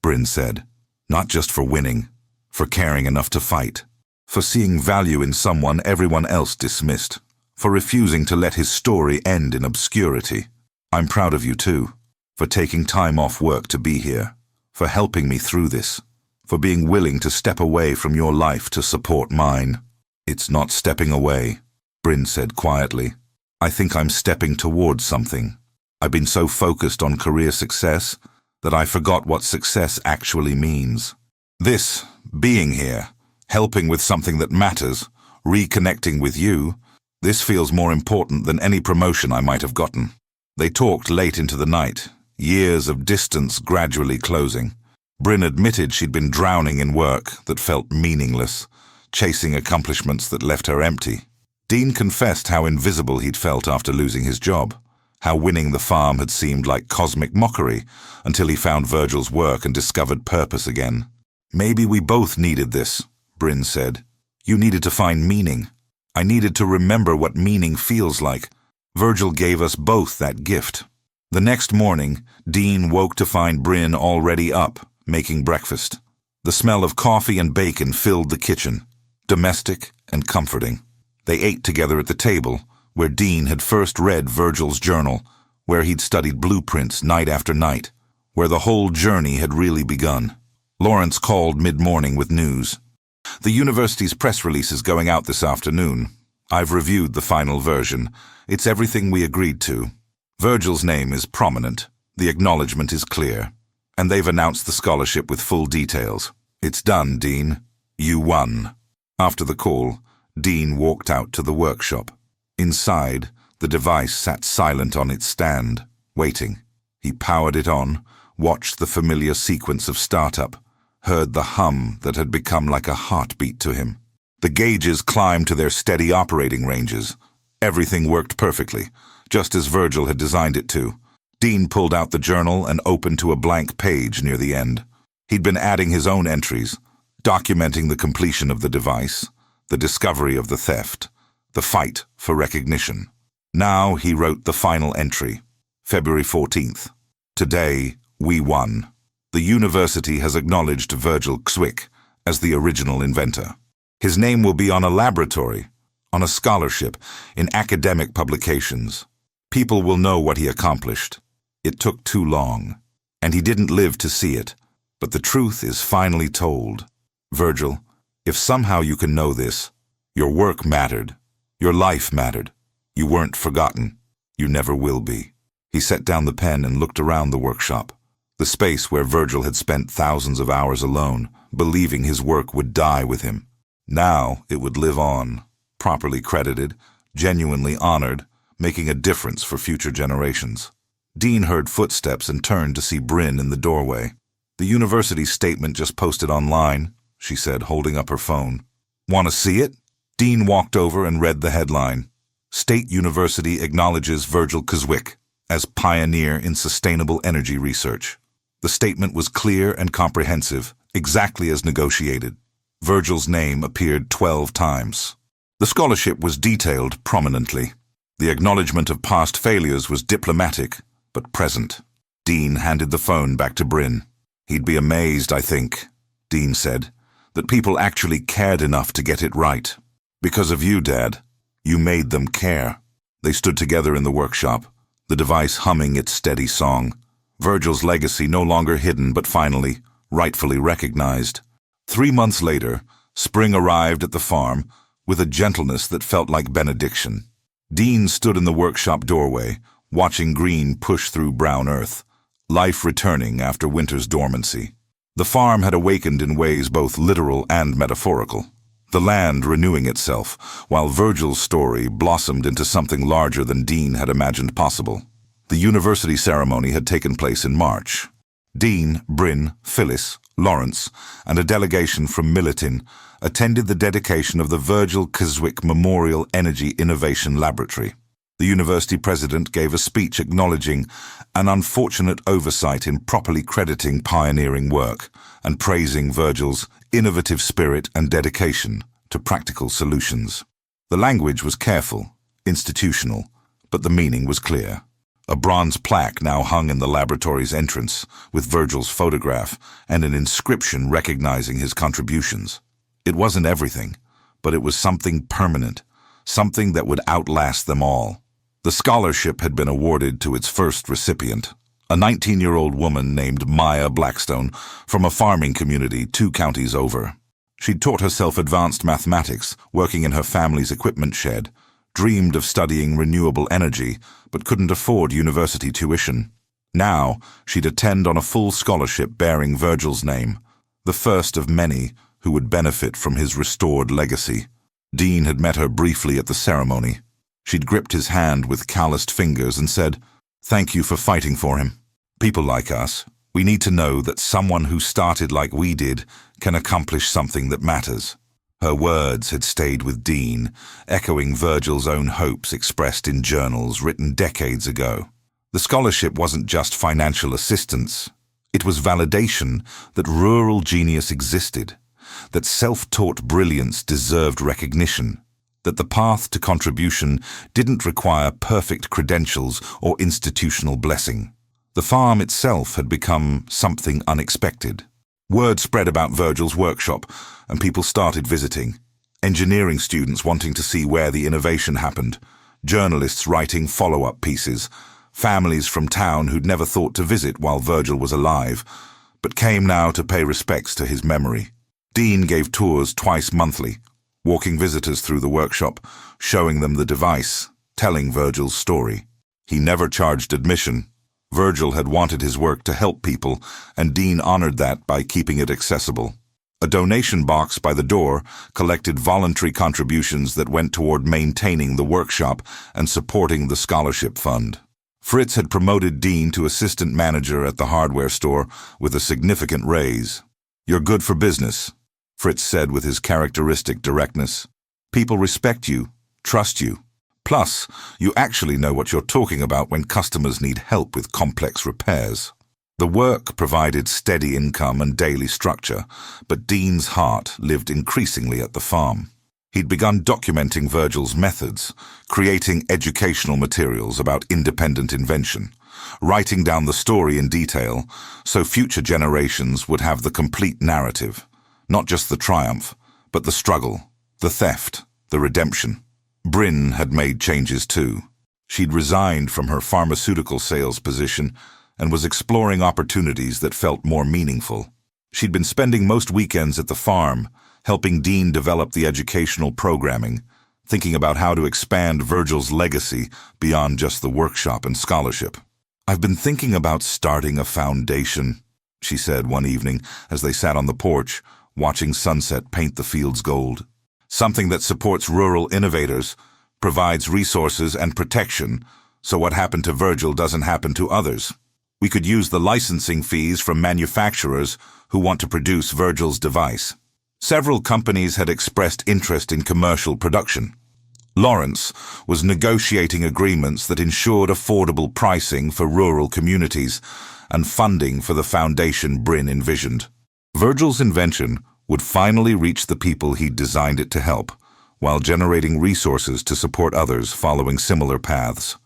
Bryn said. "Not just for winning, for caring enough to fight, for seeing value in someone everyone else dismissed, for refusing to let his story end in obscurity. I'm proud of you too, for taking time off work to be here, for helping me through this, for being willing to step away from your life to support mine." "It's not stepping away," Bryn said quietly. "I think I'm stepping towards something. I've been so focused on career success that I forgot what success actually means. This, being here, helping with something that matters, reconnecting with you, this feels more important than any promotion I might have gotten." They talked late into the night, years of distance gradually closing. Bryn admitted she'd been drowning in work that felt meaningless, chasing accomplishments that left her empty. Dean confessed how invisible he'd felt after losing his job, how winning the farm had seemed like cosmic mockery until he found Virgil's work and discovered purpose again. "Maybe we both needed this," Bryn said. "You needed to find meaning. I needed to remember what meaning feels like. Virgil gave us both that gift." The next morning, Dean woke to find Bryn already up, making breakfast. The smell of coffee and bacon filled the kitchen, domestic and comforting. They ate together at the table, where Dean had first read Virgil's journal, where he'd studied blueprints night after night, where the whole journey had really begun. Lawrence called mid-morning with news. "The university's press release is going out this afternoon. I've reviewed the final version. It's everything we agreed to. Virgil's name is prominent. The acknowledgement is clear. And they've announced the scholarship with full details. It's done, Dean. You won." After the call, Dean walked out to the workshop. Inside, the device sat silent on its stand, waiting. He powered it on, watched the familiar sequence of startup, heard the hum that had become like a heartbeat to him. The gauges climbed to their steady operating ranges. Everything worked perfectly, just as Virgil had designed it to. Dean pulled out the journal and opened to a blank page near the end. He'd been adding his own entries, documenting the completion of the device, the discovery of the theft, the fight for recognition. Now he wrote the final entry, February 14th. "Today, we won. The university has acknowledged Virgil Kzwick as the original inventor. His name will be on a laboratory, on a scholarship, in academic publications. People will know what he accomplished. It took too long, and he didn't live to see it, but the truth is finally told. Virgil, if somehow you can know this, your work mattered, your life mattered. You weren't forgotten. You never will be." He set down the pen and looked around the workshop, the space where Virgil had spent thousands of hours alone, believing his work would die with him. Now it would live on, properly credited, genuinely honored, making a difference for future generations. Dean heard footsteps and turned to see Bryn in the doorway. "The university's statement just posted online," she said, holding up her phone. "Want to see it?" Dean walked over and read the headline. "State University acknowledges Virgil Kzwick as pioneer in sustainable energy research." The statement was clear and comprehensive, exactly as negotiated. Virgil's name appeared 12 times. The scholarship was detailed prominently. The acknowledgement of past failures was diplomatic, but present. Dean handed the phone back to Bryn. "He'd be amazed, I think," Dean said, "that people actually cared enough to get it right. Because of you, Dad. You made them care." They stood together in the workshop, the device humming its steady song. Virgil's legacy no longer hidden, but finally, rightfully recognized. 3 months later, spring arrived at the farm with a gentleness that felt like benediction. Dean stood in the workshop doorway, watching green push through brown earth, life returning after winter's dormancy. The farm had awakened in ways both literal and metaphorical, the land renewing itself, while Virgil's story blossomed into something larger than Dean had imagined possible. The university ceremony had taken place in March. Dean, Bryn, Phyllis, Lawrence, and a delegation from Militin attended the dedication of the Virgil Kzwick Memorial Energy Innovation Laboratory. The university president gave a speech acknowledging an unfortunate oversight in properly crediting pioneering work and praising Virgil's innovative spirit and dedication to practical solutions. The language was careful, institutional, but the meaning was clear. A bronze plaque now hung in the laboratory's entrance with Virgil's photograph and an inscription recognizing his contributions. It wasn't everything, but it was something permanent, something that would outlast them all. The scholarship had been awarded to its first recipient, a 19-year-old woman named Maya Blackstone from a farming community 2 counties over. She'd taught herself advanced mathematics, working in her family's equipment shed, dreamed of studying renewable energy, but couldn't afford university tuition. Now, she'd attend on a full scholarship bearing Virgil's name, the first of many who would benefit from his restored legacy. Dean had met her briefly at the ceremony. She'd gripped his hand with calloused fingers and said, "Thank you for fighting for him. People like us, we need to know that someone who started like we did can accomplish something that matters." Her words had stayed with Dean, echoing Virgil's own hopes expressed in journals written decades ago. The scholarship wasn't just financial assistance. It was validation that rural genius existed, that self-taught brilliance deserved recognition, that the path to contribution didn't require perfect credentials or institutional blessing. The farm itself had become something unexpected. Word spread about Virgil's workshop, and people started visiting. Engineering students wanting to see where the innovation happened, journalists writing follow-up pieces, families from town who'd never thought to visit while Virgil was alive, but came now to pay respects to his memory. Dean gave tours twice monthly, walking visitors through the workshop, showing them the device, telling Virgil's story. He never charged admission. Virgil had wanted his work to help people, and Dean honored that by keeping it accessible. A donation box by the door collected voluntary contributions that went toward maintaining the workshop and supporting the scholarship fund. Fritz had promoted Dean to assistant manager at the hardware store with a significant raise. "You're good for business," Fritz said with his characteristic directness. "People respect you, trust you. Plus, you actually know what you're talking about when customers need help with complex repairs." The work provided steady income and daily structure, but Dean's heart lived increasingly at the farm. He'd begun documenting Virgil's methods, creating educational materials about independent invention, writing down the story in detail so future generations would have the complete narrative, not just the triumph, but the struggle, the theft, the redemption. Bryn had made changes too. She'd resigned from her pharmaceutical sales position and was exploring opportunities that felt more meaningful. She'd been spending most weekends at the farm, helping Dean develop the educational programming, thinking about how to expand Virgil's legacy beyond just the workshop and scholarship. "I've been thinking about starting a foundation," she said one evening as they sat on the porch, watching sunset paint the fields gold. "Something that supports rural innovators, provides resources and protection, so what happened to Virgil doesn't happen to others. We could use the licensing fees from manufacturers who want to produce Virgil's device." Several companies had expressed interest in commercial production. Lawrence was negotiating agreements that ensured affordable pricing for rural communities and funding for the foundation Bryn envisioned. Virgil's invention would finally reach the people he'd designed it to help, while generating resources to support others following similar paths.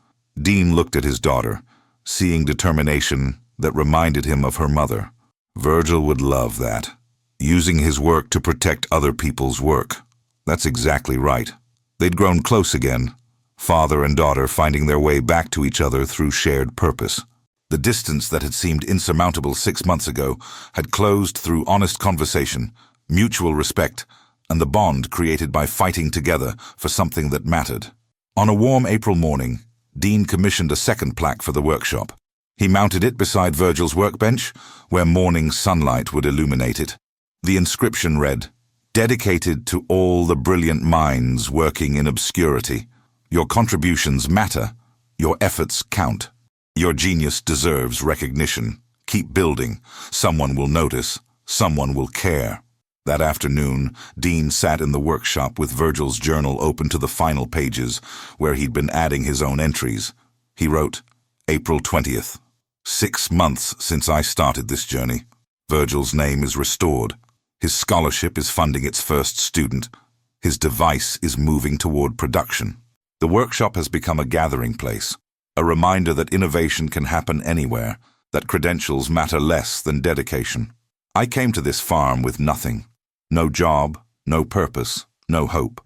Dean looked at his daughter, seeing determination that reminded him of her mother. Virgil would love that. Using his work to protect other people's work. That's exactly right. They'd grown close again, father and daughter finding their way back to each other through shared purpose. The distance that had seemed insurmountable 6 months ago had closed through honest conversation, mutual respect, and the bond created by fighting together for something that mattered. On a warm April morning, Dean commissioned a second plaque for the workshop. He mounted it beside Virgil's workbench, where morning sunlight would illuminate it. The inscription read, "Dedicated to all the brilliant minds working in obscurity. Your contributions matter. Your efforts count. Your genius deserves recognition. Keep building. Someone will notice. Someone will care." That afternoon, Dean sat in the workshop with Virgil's journal open to the final pages, where he'd been adding his own entries. He wrote, April 20th. 6 months since I started this journey. Virgil's name is restored. His scholarship is funding its first student. His device is moving toward production. The workshop has become a gathering place, a reminder that innovation can happen anywhere, that credentials matter less than dedication. I came to this farm with nothing. No job, no purpose, no hope.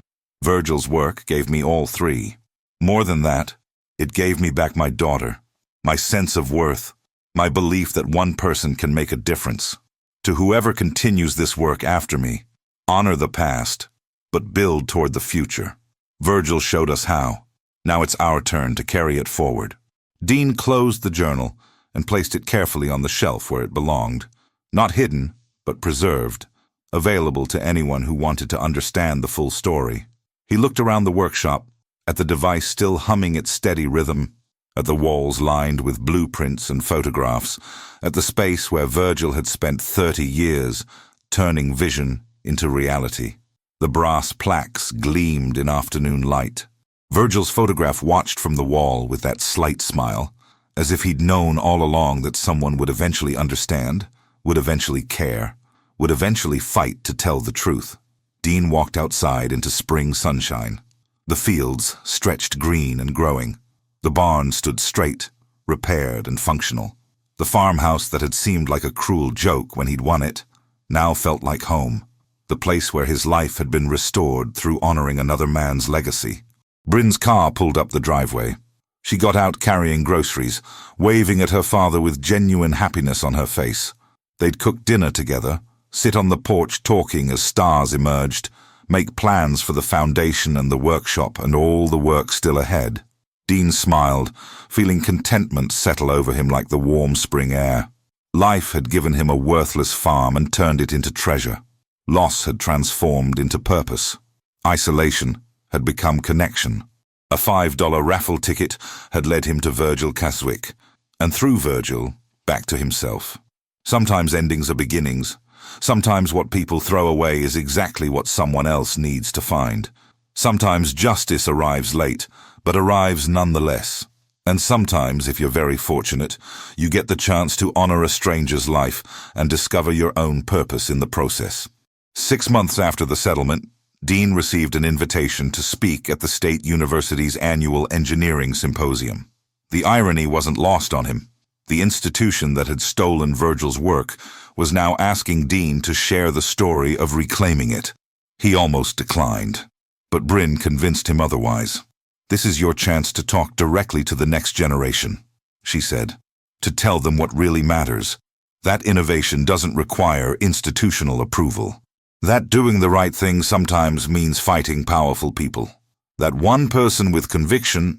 Virgil's work gave me all three. More than that, it gave me back my daughter, my sense of worth, my belief that one person can make a difference. To whoever continues this work after me, honor the past, but build toward the future. Virgil showed us how. Now it's our turn to carry it forward. Dean closed the journal and placed it carefully on the shelf where it belonged. Not hidden, but preserved, available to anyone who wanted to understand the full story. He looked around the workshop, at the device still humming its steady rhythm, at the walls lined with blueprints and photographs, at the space where Virgil had spent 30 years, turning vision into reality. The brass plaques gleamed in afternoon light. Virgil's photograph watched from the wall with that slight smile, as if he'd known all along that someone would eventually understand, would eventually care, would eventually fight to tell the truth. Dean walked outside into spring sunshine. The fields stretched green and growing. The barn stood straight, repaired and functional. The farmhouse that had seemed like a cruel joke when he'd won it now felt like home, the place where his life had been restored through honoring another man's legacy. Bryn's car pulled up the driveway. She got out carrying groceries, waving at her father with genuine happiness on her face. They'd cook dinner together, sit on the porch talking as stars emerged, make plans for the foundation and the workshop and all the work still ahead. Dean smiled, feeling contentment settle over him like the warm spring air. Life had given him a worthless farm and turned it into treasure. Loss had transformed into purpose. Isolation had become connection. A $5 raffle ticket had led him to Kzwick, and through Virgil, back to himself. Sometimes endings are beginnings. Sometimes what people throw away is exactly what someone else needs to find. Sometimes justice arrives late, but arrives nonetheless. And sometimes, if you're very fortunate, you get the chance to honor a stranger's life and discover your own purpose in the process. 6 months after the settlement, Dean received an invitation to speak at the State University's annual engineering symposium. The irony wasn't lost on him. The institution that had stolen Virgil's work was now asking Dean to share the story of reclaiming it. He almost declined, but Bryn convinced him otherwise. This is your chance to talk directly to the next generation, she said, to tell them what really matters. That innovation doesn't require institutional approval. That doing the right thing sometimes means fighting powerful people. That one person with conviction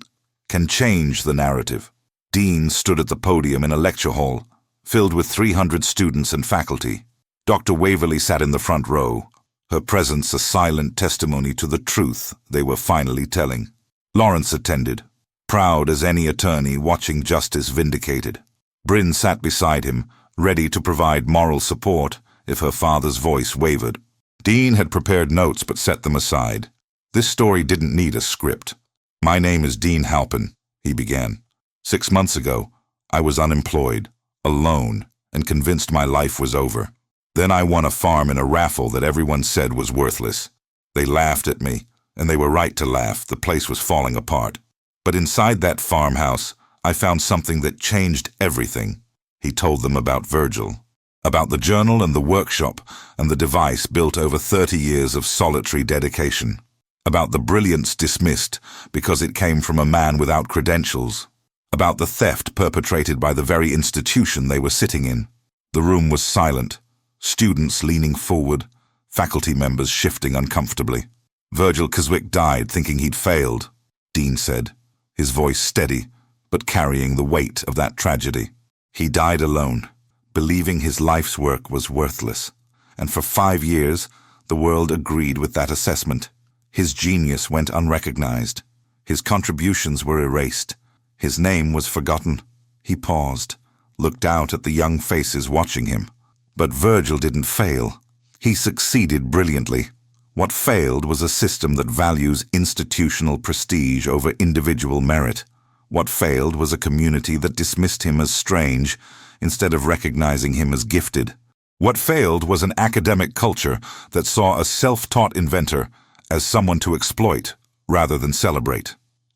can change the narrative. Dean stood at the podium in a lecture hall, filled with 300 students and faculty. Dr. Waverley sat in the front row, her presence a silent testimony to the truth they were finally telling. Lawrence attended, proud as any attorney watching justice vindicated. Bryn sat beside him, ready to provide moral support if her father's voice wavered. Dean had prepared notes but set them aside. This story didn't need a script. My name is Dean Halpin, he began. 6 months ago, I was unemployed, alone, and convinced my life was over. Then I won a farm in a raffle that everyone said was worthless. They laughed at me, and they were right to laugh. The place was falling apart. But inside that farmhouse, I found something that changed everything. He told them about Virgil, about the journal and the workshop and the device built over 30 years of solitary dedication, about the brilliance dismissed because it came from a man without credentials, about the theft perpetrated by the very institution they were sitting in. The room was silent, students leaning forward, faculty members shifting uncomfortably. Virgil Kzwick died thinking he'd failed, Dean said, his voice steady, but carrying the weight of that tragedy. He died alone, believing his life's work was worthless, and for 5 years the world agreed with that assessment. His genius went unrecognized. His contributions were erased. His name was forgotten. He paused, looked out at the young faces watching him. But Virgil didn't fail. He succeeded brilliantly. What failed was a system that values institutional prestige over individual merit. What failed was a community that dismissed him as strange instead of recognizing him as gifted. What failed was an academic culture that saw a self-taught inventor as someone to exploit rather than celebrate.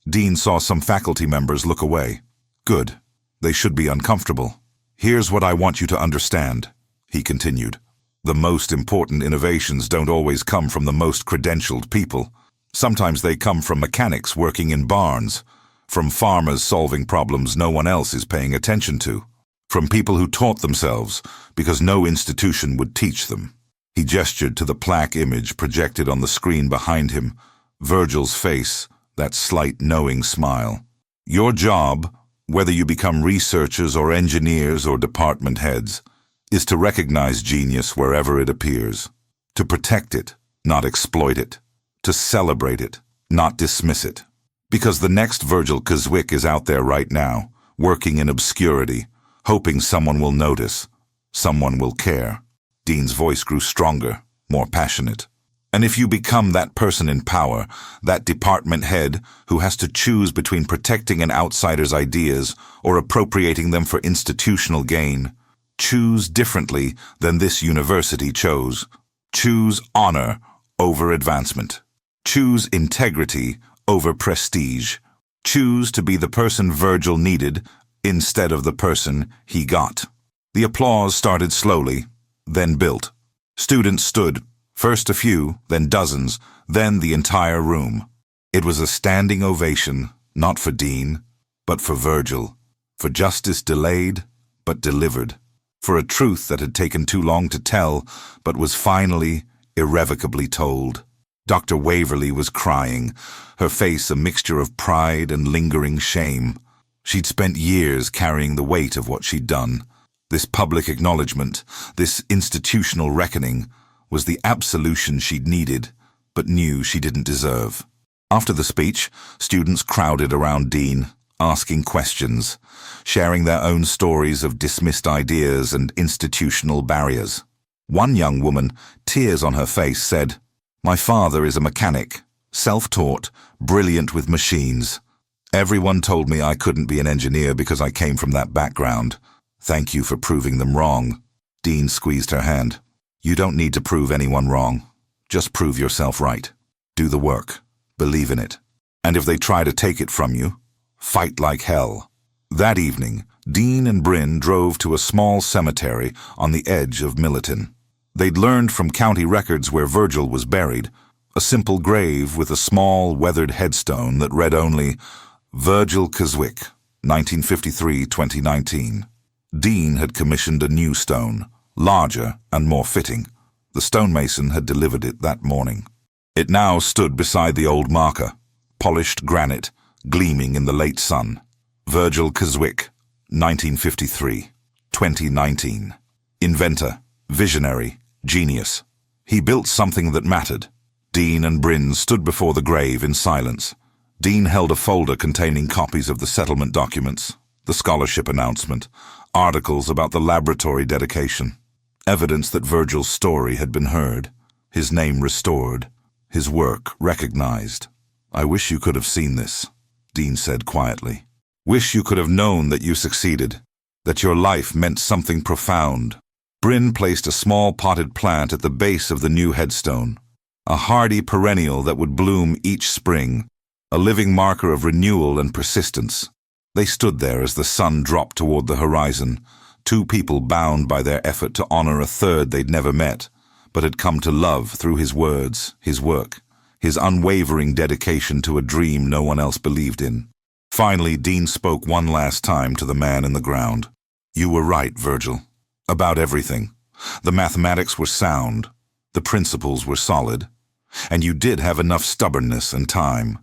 Dean saw some faculty members look away. Good. They should be uncomfortable. Here's what I want you to understand, he continued. The most important innovations don't always come from the most credentialed people. Sometimes they come from mechanics working in barns, from farmers solving problems no one else is paying attention to, from people who taught themselves because no institution would teach them. He gestured to the plaque image projected on the screen behind him, Virgil's face, that slight knowing smile. Your job, whether you become researchers or engineers or department heads, is to recognize genius wherever it appears, to protect it, not exploit it, to celebrate it, not dismiss it. Because the next Virgil Kzwick is out there right now, working in obscurity, hoping someone will notice, someone will care. Dean's voice grew stronger, more passionate. And if you become that person in power, that department head who has to choose between protecting an outsider's ideas or appropriating them for institutional gain, choose differently than this university chose. Choose honor over advancement. Choose integrity over prestige. Choose to be the person Virgil needed instead of the person he got. The applause started slowly, then built. Students stood, first a few, then dozens, then the entire room. It was a standing ovation, not for Dean, but for Virgil, for justice delayed, but delivered, for a truth that had taken too long to tell, but was finally, irrevocably told. Dr. Waverly was crying, her face a mixture of pride and lingering shame. She'd spent years carrying the weight of what she'd done. This public acknowledgement, this institutional reckoning, was the absolution she'd needed, but knew she didn't deserve. After the speech, students crowded around Dean, asking questions, sharing their own stories of dismissed ideas and institutional barriers. One young woman, tears on her face, said, "My father is a mechanic, self-taught, brilliant with machines. Everyone told me I couldn't be an engineer because I came from that background. Thank you for proving them wrong." Dean squeezed her hand. "You don't need to prove anyone wrong. Just prove yourself right. Do the work. Believe in it. And if they try to take it from you, fight like hell." That evening, Dean and Bryn drove to a small cemetery on the edge of Milliton. They'd learned from county records where Virgil was buried, a simple grave with a small, weathered headstone that read only, "Virgil Kzwick, 1953-2019. Dean had commissioned a new stone, larger and more fitting. The stonemason had delivered it that morning. It now stood beside the old marker, polished granite, gleaming in the late sun. Virgil Kzwick, 1953-2019. Inventor, visionary, genius. He built something that mattered. Dean and Bryn stood before the grave in silence. Dean held a folder containing copies of the settlement documents, the scholarship announcement, articles about the laboratory dedication. Evidence that Virgil's story had been heard, his name restored, his work recognized. "I wish you could have seen this," Dean said quietly. "Wish you could have known that you succeeded, that your life meant something profound." Bryn placed a small potted plant at the base of the new headstone, a hardy perennial that would bloom each spring, a living marker of renewal and persistence. They stood there as the sun dropped toward the horizon, two people bound by their effort to honor a third they'd never met, but had come to love through his words, his work, his unwavering dedication to a dream no one else believed in. Finally, Dean spoke one last time to the man in the ground. "You were right, Virgil. About everything. The mathematics were sound. The principles were solid. And you did have enough stubbornness and time.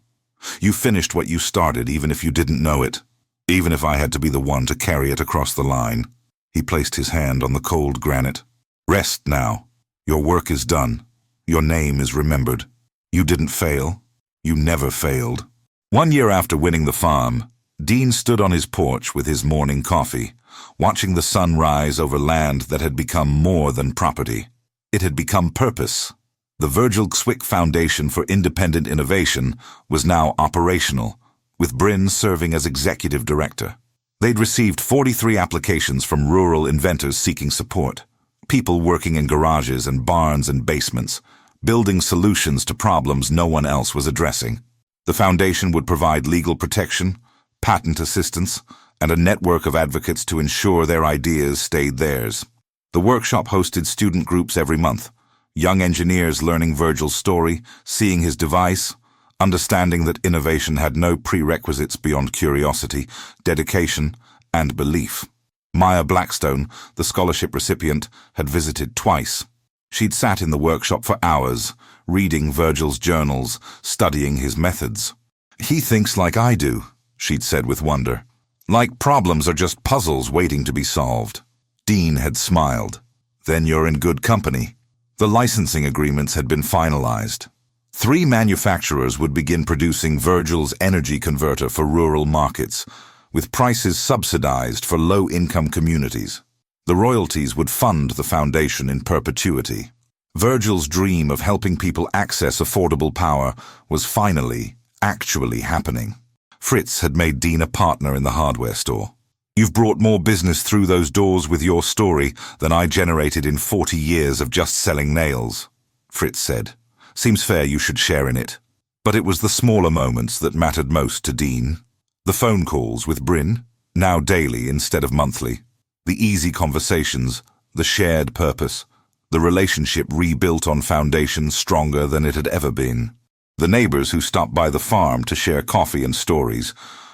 You finished what you started even if you didn't know it, even if I had to be the one to carry it across the line." He placed his hand on the cold granite. "Rest now. Your work is done. Your name is remembered. You didn't fail. You never failed." 1 year after winning the farm, Dean stood on his porch with his morning coffee, watching the sun rise over land that had become more than property. It had become purpose. The Virgil Kzwick Foundation for Independent Innovation was now operational, with Bryn serving as executive director. They'd received 43 applications from rural inventors seeking support. People working in garages and barns and basements, building solutions to problems no one else was addressing. The foundation would provide legal protection, patent assistance, and a network of advocates to ensure their ideas stayed theirs. The workshop hosted student groups every month, young engineers learning Virgil's story, seeing his device, understanding that innovation had no prerequisites beyond curiosity, dedication, and belief. Maya Blackstone, the scholarship recipient, had visited twice. She'd sat in the workshop for hours, reading Virgil's journals, studying his methods. "He thinks like I do," she'd said with wonder. "Like problems are just puzzles waiting to be solved." Dean had smiled. "Then you're in good company." The licensing agreements had been finalized. 3 manufacturers would begin producing Virgil's energy converter for rural markets, with prices subsidized for low-income communities. The royalties would fund the foundation in perpetuity. Virgil's dream of helping people access affordable power was finally, actually happening. Fritz had made Dean a partner in the hardware store. "You've brought more business through those doors with your story than I generated in 40 years of just selling nails," Fritz said. "Seems fair you should share in it." But it was the smaller moments that mattered most to Dean. The phone calls with Bryn, now daily instead of monthly. The easy conversations, the shared purpose, the relationship rebuilt on foundations stronger than it had ever been. The neighbors who stopped by the farm to share coffee and stories,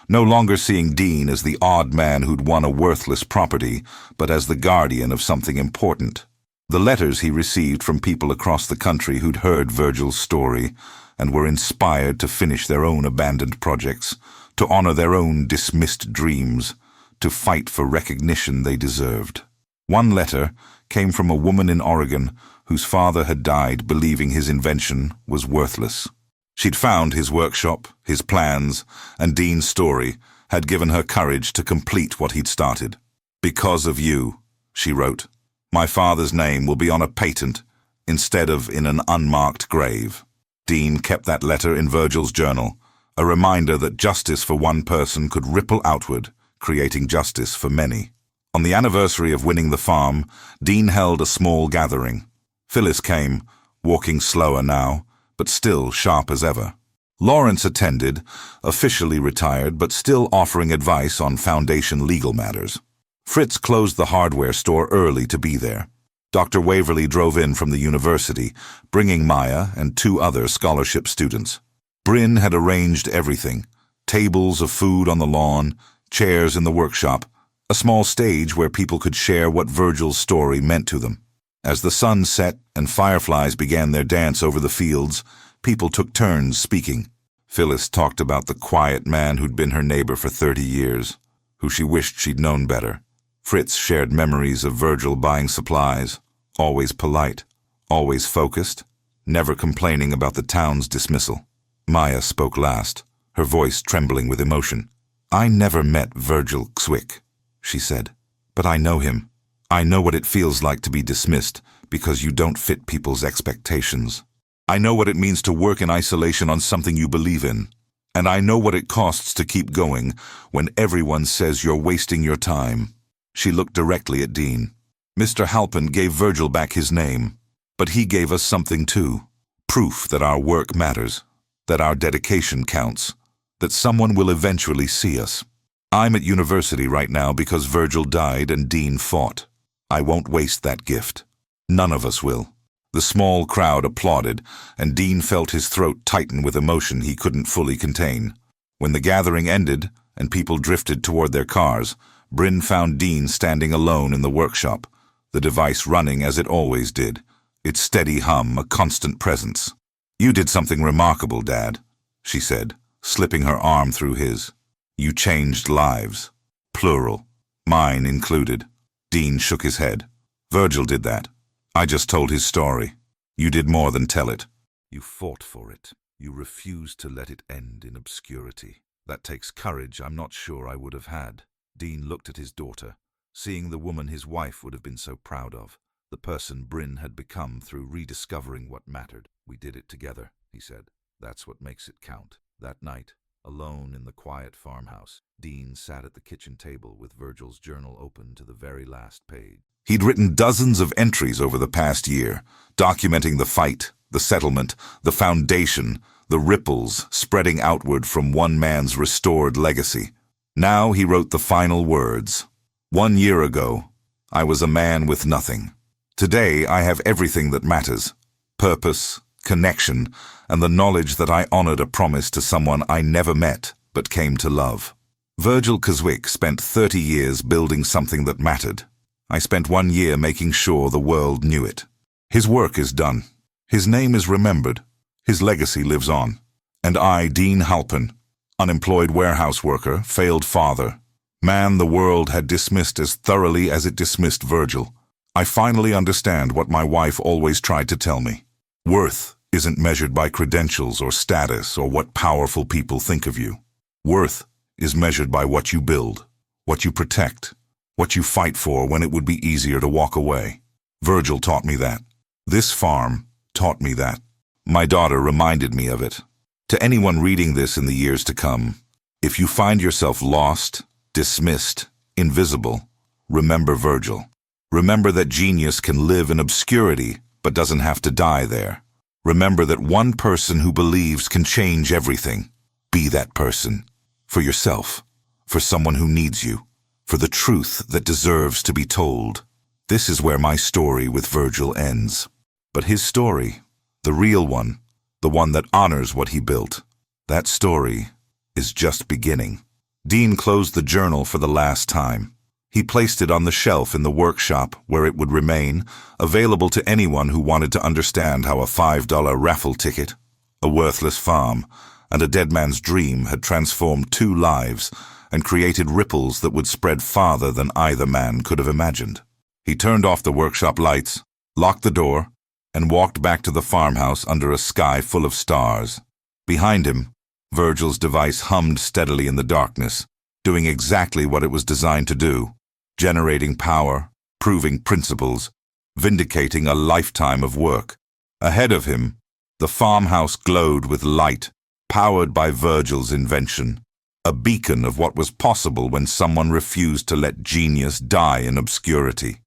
no longer seeing Dean as the odd man who'd won a worthless property, but as the guardian of something important. The letters he received from people across the country who'd heard Virgil's story and were inspired to finish their own abandoned projects, to honor their own dismissed dreams, to fight for recognition they deserved. One letter came from a woman in Oregon whose father had died believing his invention was worthless. She'd found his workshop, his plans, and Dean's story had given her courage to complete what he'd started. "Because of you," she wrote, "my father's name will be on a patent instead of in an unmarked grave." Dean kept that letter in Virgil's journal, a reminder that justice for one person could ripple outward, creating justice for many. On the anniversary of winning the farm, Dean held a small gathering. Phyllis came, walking slower now, but still sharp as ever. Lawrence attended, officially retired but still offering advice on foundation legal matters. Fritz closed the hardware store early to be there. Dr. Waverly drove in from the university, bringing Maya and 2 other scholarship students. Bryn had arranged everything: tables of food on the lawn, chairs in the workshop, a small stage where people could share what Virgil's story meant to them. As the sun set and fireflies began their dance over the fields, people took turns speaking. Phyllis talked about the quiet man who'd been her neighbor for 30 years, who she wished she'd known better. Fritz shared memories of Virgil buying supplies, always polite, always focused, never complaining about the town's dismissal. Maya spoke last, her voice trembling with emotion. "I never met Virgil Kzwick," she said, "but I know him. I know what it feels like to be dismissed because you don't fit people's expectations. I know what it means to work in isolation on something you believe in. And I know what it costs to keep going when everyone says you're wasting your time." She looked directly at Dean. "Mr. Halpin gave Virgil back his name, but he gave us something too. Proof that our work matters, that our dedication counts, that someone will eventually see us. I'm at university right now because Virgil died and Dean fought. I won't waste that gift. None of us will." The small crowd applauded, and Dean felt his throat tighten with emotion he couldn't fully contain. When the gathering ended and people drifted toward their cars, Bryn found Dean standing alone in the workshop, the device running as it always did, its steady hum a constant presence. "You did something remarkable, Dad," she said, slipping her arm through his. "You changed lives. Plural. Mine included." Dean shook his head. "Virgil did that. I just told his story. You did more than tell it. You fought for it. You refused to let it end in obscurity. That takes courage I'm not sure I would have had." Dean looked at his daughter, seeing the woman his wife would have been so proud of, the person Bryn had become through rediscovering what mattered. "We did it together," he said. "That's what makes it count." That night, alone in the quiet farmhouse, Dean sat at the kitchen table with Virgil's journal open to the very last page. He'd written dozens of entries over the past year, documenting the fight, the settlement, the foundation, the ripples spreading outward from one man's restored legacy. Now he wrote the final words. "1 year ago, I was a man with nothing. Today I have everything that matters: purpose, connection, and the knowledge that I honored a promise to someone I never met but came to love." Virgil Kzwick spent 30 years building something that mattered. I spent 1 year making sure the world knew it. His work is done. His name is remembered. His legacy lives on. And I, Dean Halpin, unemployed warehouse worker, failed father, man the world had dismissed as thoroughly as it dismissed Virgil, I finally understand what my wife always tried to tell me. Worth isn't measured by credentials or status or what powerful people think of you. Worth is measured by what you build, what you protect, what you fight for when it would be easier to walk away. Virgil taught me that. This farm taught me that. My daughter reminded me of it. To anyone reading this in the years to come, if you find yourself lost, dismissed, invisible, remember Virgil. Remember that genius can live in obscurity but doesn't have to die there. Remember that one person who believes can change everything. Be that person. For yourself. For someone who needs you. For the truth that deserves to be told. This is where my story with Virgil ends. But his story, the real one, the one that honors what he built, that story is just beginning. Dean closed the journal for the last time. He placed it on the shelf in the workshop where it would remain, available to anyone who wanted to understand how a $5 raffle ticket, a worthless farm, and a dead man's dream had transformed 2 lives and created ripples that would spread farther than either man could have imagined. He turned off the workshop lights, locked the door, and walked back to the farmhouse under a sky full of stars. Behind him, Virgil's device hummed steadily in the darkness, doing exactly what it was designed to do, generating power, proving principles, vindicating a lifetime of work. Ahead of him, the farmhouse glowed with light, powered by Virgil's invention, a beacon of what was possible when someone refused to let genius die in obscurity.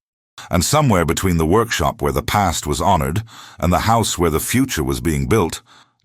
And somewhere between the workshop where the past was honored and the house where the future was being built,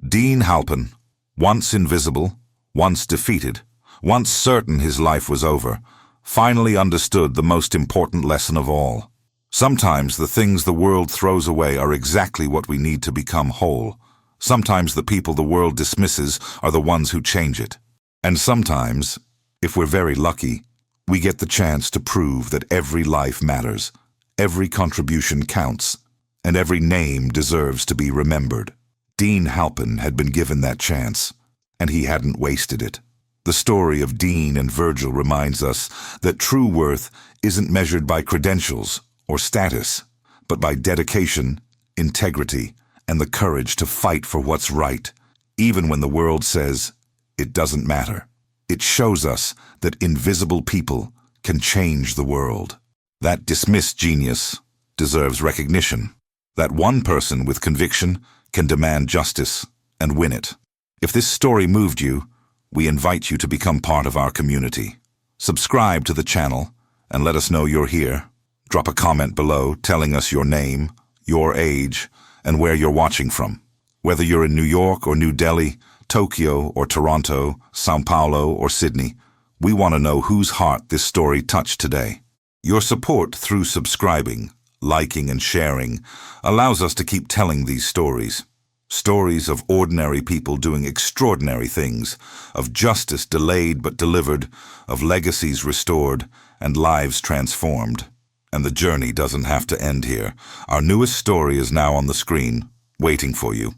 Dean Halpin, once invisible, once defeated, once certain his life was over, finally understood the most important lesson of all. Sometimes the things the world throws away are exactly what we need to become whole. Sometimes the people the world dismisses are the ones who change it. And sometimes, if we're very lucky, we get the chance to prove that every life matters, every contribution counts, and every name deserves to be remembered. Dean Halpin had been given that chance, and he hadn't wasted it. The story of Dean and Virgil reminds us that true worth isn't measured by credentials or status, but by dedication, integrity, and the courage to fight for what's right, even when the world says it doesn't matter. It shows us that invisible people can change the world. That dismissed genius deserves recognition. That one person with conviction can demand justice and win it. If this story moved you, we invite you to become part of our community. Subscribe to the channel and let us know you're here. Drop a comment below telling us your name, your age, and where you're watching from. Whether you're in New York or New Delhi, Tokyo or Toronto, Sao Paulo or Sydney, we want to know whose heart this story touched today. Your support through subscribing, liking and sharing allows us to keep telling these stories. Stories of ordinary people doing extraordinary things, of justice delayed but delivered, of legacies restored and lives transformed. And the journey doesn't have to end here. Our newest story is now on the screen, waiting for you.